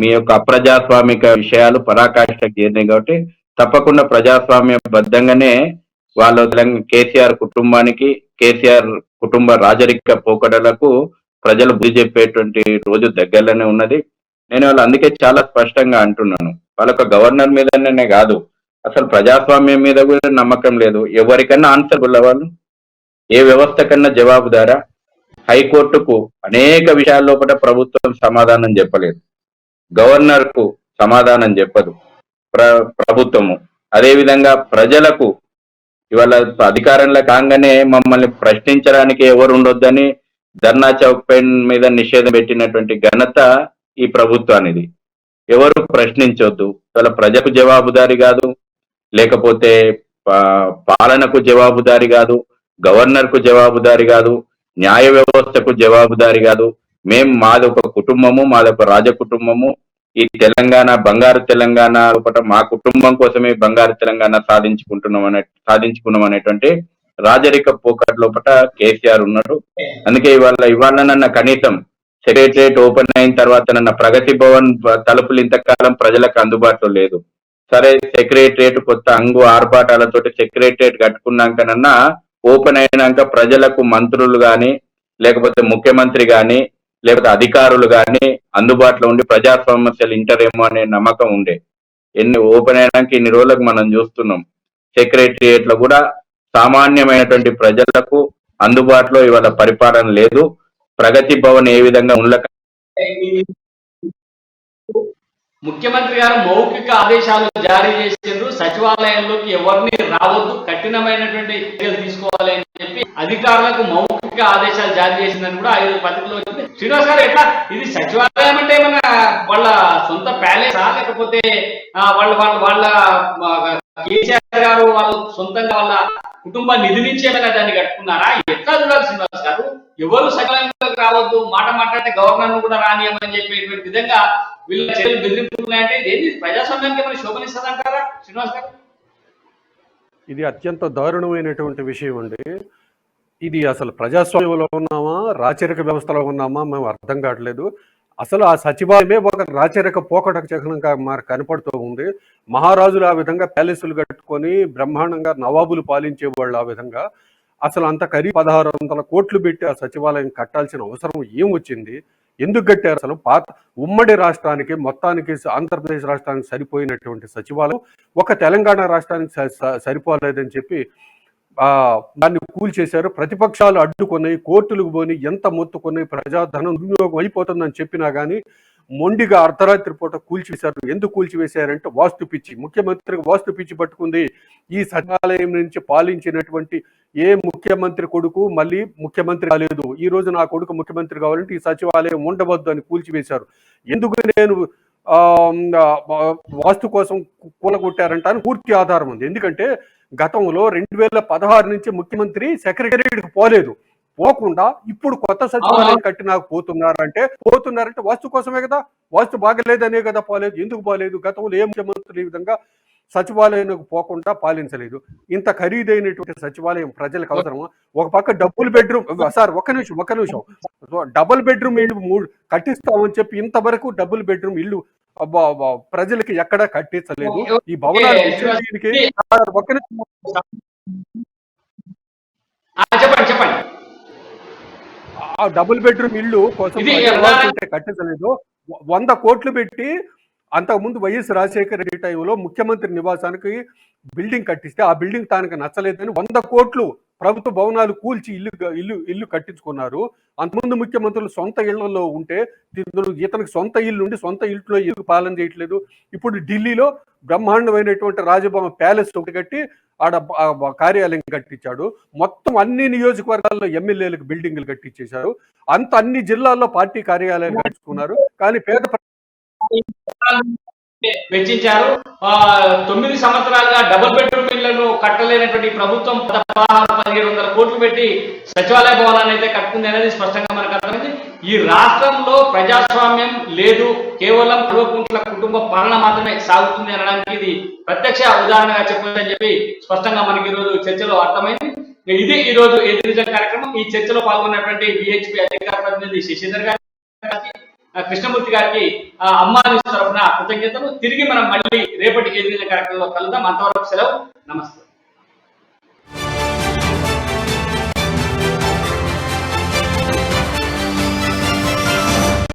మీ యొక్క అప్రజాస్వామిక విషయాలు పరాకాష్ఠకు చేరినాయి. కాబట్టి తప్పకుండా ప్రజాస్వామ్య బద్ధంగానే వాళ్ళు కేసీఆర్ కుటుంబానికి, కేసీఆర్ కుటుంబ రాజరిక పోకడలకు ప్రజలు బుద్ధి చెప్పేటువంటి రోజు దగ్గరలోనే ఉన్నది. నేను వాళ్ళు అందుకే చాలా స్పష్టంగా అంటున్నాను, వాళ్ళొక గవర్నర్ మీదనే కాదు, అసలు ప్రజాస్వామ్యం మీద కూడా నమ్మకం లేదు. ఎవరికన్నా ఆన్సర్ వాళ్ళు ఏ వ్యవస్థ కన్నా జవాబుదారా? హైకోర్టుకు అనేక విషయాల లోపల ప్రభుత్వం సమాధానం చెప్పలేదు, గవర్నర్ కు సమాధానం చెప్పదు ప్రభుత్వము. అదేవిధంగా ప్రజలకు ఇవాళ అధికారంలో కాగానే మమ్మల్ని ప్రశ్నించడానికి ఎవరు ఉండొద్దని ధర్నా చౌక్ పైన మీద నిషేధం పెట్టినటువంటి ఘనత ఈ ప్రభుత్వానిది. ఎవరు ప్రశ్నించొద్దు. ఇవాళ ప్రజలకు జవాబుదారి కాదు, లేకపోతే పాలనకు జవాబుదారి కాదు, గవర్నర్ కు జవాబుదారి కాదు, న్యాయ వ్యవస్థకు జవాబుదారి కాదు. మాది ఒక కుటుంబము, మాది ఒక రాజ కుటుంబము. ఈ తెలంగాణ బంగారు తెలంగాణ లోపల మా కుటుంబం కోసమే బంగారు తెలంగాణ సాధించుకున్నాం అనేటువంటి రాజరిక పోకట్ లోపల కేసీఆర్ ఉన్నాడు. అందుకే ఇవాళ నన్న కనీసం సెక్రటరియట్ ఓపెన్ అయిన తర్వాత నన్న ప్రగతి భవన్ తలుపులు ఇంతకాలం ప్రజలకు అందుబాటులో లేదు. సరే, సెక్రటరియట్ కొత్త ఆర్భాటాలతోటి సెక్రటరియట్ కట్టుకున్నాకనన్నా ఓపెన్ అయినాక ప్రజలకు మంత్రులు గాని, లేకపోతే ముఖ్యమంత్రి గాని, లేకపోతే అధికారులు గాని అందుబాటులో ఉండి ప్రజా సమస్యలు ఇంటరేమో అనే నమ్మకం ఉండే. ఓపెన్ అయినాక ఇన్ని రోజులకు మనం చూస్తున్నాం సెక్రటరియట్ లో కూడా సామాన్యమైనటువంటి ప్రజలకు అందుబాటులో ఇవాళ పరిపాలన లేదు. ప్రగతి భవన్ ఏ విధంగా ముఖ్యమంత్రి గారు మౌఖిక ఆదేశాలు జారీ చేసిండ్రు, సచివాలయంలోకి ఎవరిని రావద్దు, కఠినమైనటువంటి చర్యలు తీసుకోవాలి అని చెప్పి అధికారులకు మౌఖిక ఆదేశాలు జారీ చేసిందని కూడా 5 పత్రికలో వచ్చింది. శ్రీనివాస్ గారు, ఎట్లా ఇది సచివాలయం అంటే ఏమన్నా వాళ్ళ సొంత ప్యాలెసా, లేకపోతే వాళ్ళ కేసీఆర్ గారు వాళ్ళు సొంతంగా వాళ్ళ కుటుంబ నిధి నుంచి ఏమైనా దాన్ని కట్టుకున్నారా? ఎట్లా చూడాలి శ్రీనివాస్ గారు? ఎవరు సచివాలయంలోకి రావద్దు, మాట మాట్లాడితే గవర్నర్ కూడా రానియమని చెప్పేటువంటి విధంగా వీళ్ళ చర్యలు బెదిరింపున్నాయంటే ఇదేంటి ప్రజాస్వామ్యానికి ఏమైనా శోభనిస్తుందంటారా శ్రీనివాస్ గారు? ఇది అత్యంత దారుణమైనటువంటి విషయం అండి. ఇది అసలు ప్రజాస్వామ్యంలో ఉన్నామా, రాచరిక వ్యవస్థలో ఉన్నామా మేము అర్థం కావట్లేదు. అసలు ఆ సచివాలయమే ఒక రాచరిక పోకట చిహ్నంగా మనకు కనపడుతూ ఉంది. మహారాజులు ఆ విధంగా ప్యాలెస్లు కట్టుకొని బ్రహ్మాండంగా నవాబులు పాలించేవాళ్ళు. ఆ విధంగా అసలు అంత 1600 కోట్లు పెట్టి ఆ సచివాలయం కట్టాల్సిన అవసరం ఏం వచ్చింది? ఎందుకు కట్టారు? అసలు పాత ఉమ్మడి రాష్ట్రానికి మొత్తానికి ఆంధ్రప్రదేశ్ రాష్ట్రానికి సరిపోయినటువంటి సచివాలయం ఒక తెలంగాణ రాష్ట్రానికి సరిపోలేదని చెప్పి దాన్ని కూల్చేశారు. ప్రతిపక్షాలు అడ్డుకున్నాయి, కోర్టులకు పోని, ఎంత మొత్తుకున్నాయి, ప్రజాధనం వినియోగం అయిపోతుందని చెప్పినా కానీ మొండిగా అర్ధరాత్రి పూట కూల్చివేశారు. ఎందుకు కూల్చివేశారంటే వాస్తు పిచ్చి. ముఖ్యమంత్రికి వాస్తు పిచ్చి పట్టుకుంది. ఈ సచివాలయం నుంచి పాలించినటువంటి ఏ ముఖ్యమంత్రి కొడుకు మళ్ళీ ముఖ్యమంత్రి కాలేదు. ఈ రోజు నా కొడుకు ముఖ్యమంత్రి కావాలంటే ఈ సచివాలయం ఉండవద్దు అని కూల్చివేశారు. ఎందుకు నేను వాస్తు కోసం కూలగొట్టారంట అని పూర్తి ఆధారం ఉంది. ఎందుకంటే గతంలో 2016 నుంచి ముఖ్యమంత్రి సెక్రటరీకి పోకుండా ఇప్పుడు కొత్త సచివాలయం కట్టి నాకు పోతున్నారంటే వాస్తు కోసమే కదా. వాస్తు బాగలేదనే కదా పోలేదు. ఎందుకు పోలేదు? గతంలో ఏ ముఖ్యమంత్రి ఈ విధంగా సచివాలయానికి పోకుండా పాలించలేదు. ఇంత ఖరీదైనటువంటి సచివాలయం ప్రజలకు అవసరమా? ఒక పక్క డబుల్ బెడ్రూమ్, సార్ ఒక్క నిమిషం డబుల్ బెడ్రూమ్ ఇల్లు 3 కట్టిస్తామని చెప్పి ఇంతవరకు డబుల్ బెడ్రూమ్ ఇల్లు ప్రజలకి ఎక్కడా కట్టించలేదు. ఈ భవనాలు చెప్పండి. ఆ డబుల్ బెడ్రూమ్ ఇల్లు కోసం కట్టించలేదు. 100 కోట్లు పెట్టి అంతకుముందు వైఎస్ రాజశేఖర రెడ్డి టైంలో ముఖ్యమంత్రి నివాసానికి బిల్డింగ్ కట్టిస్తే ఆ బిల్డింగ్ తనకు నచ్చలేదని 100 కోట్లు ప్రభుత్వ భవనాలు కూల్చి ఇల్లు కట్టించుకున్నారు. అంతకుముందు ముఖ్యమంత్రులు సొంత ఇళ్లలో ఉంటే ఇతనికి సొంత ఇల్లు ఉండి సొంత ఇంట్లో ఎందుకు పాలన చేయట్లేదు? ఇప్పుడు ఢిల్లీలో బ్రహ్మాండమైనటువంటి రాజభవన్ ప్యాలెస్ ఒకటి కట్టి ఆడ కార్యాలయం కట్టించాడు. మొత్తం అన్ని నియోజకవర్గాల్లో ఎమ్మెల్యేలకు బిల్డింగ్లు కట్టించేశారు. అన్ని జిల్లాల్లో పార్టీ కార్యాలయాలు కట్టించుకున్నారు. కానీ పేద వెచ్చించారు. 9 సంవత్సరాలుగా డబుల్ బెడ్రూమ్ ఇళ్లను కట్టలేనటువంటి ప్రభుత్వం 1600-1700 కోట్లు పెట్టి సచివాలయ భవనాన్ని అయితే కట్టుకుంది అనేది స్పష్టంగా మనకు అర్థమైంది. ఈ రాష్ట్రంలో ప్రజాస్వామ్యం లేదు, కేవలం కల్వకుంట్ల కుటుంబ పాలన మాత్రమే సాగుతుంది అనడానికి ఇది ప్రత్యక్ష ఉదాహరణగా చెప్పొచ్చని చెప్పి స్పష్టంగా మనకి ఈరోజు చర్చలో అర్థమైంది. ఇది ఈ రోజు ఎదిరిజం కార్యక్రమం. ఈ చర్చలో పాల్గొన్నటువంటి BHP అధికార ప్రతినిధి శశిధర్ గారికి, కృష్ణమూర్తి గారికి అమ్మా న్యూస్ తరఫున కృతజ్ఞతలు. తిరిగి మనం మళ్ళీ రేపటి ఎదిరిజం కార్యక్రమంలో కలుద్దాం. అంతవరకు సెలవు. నమస్తే.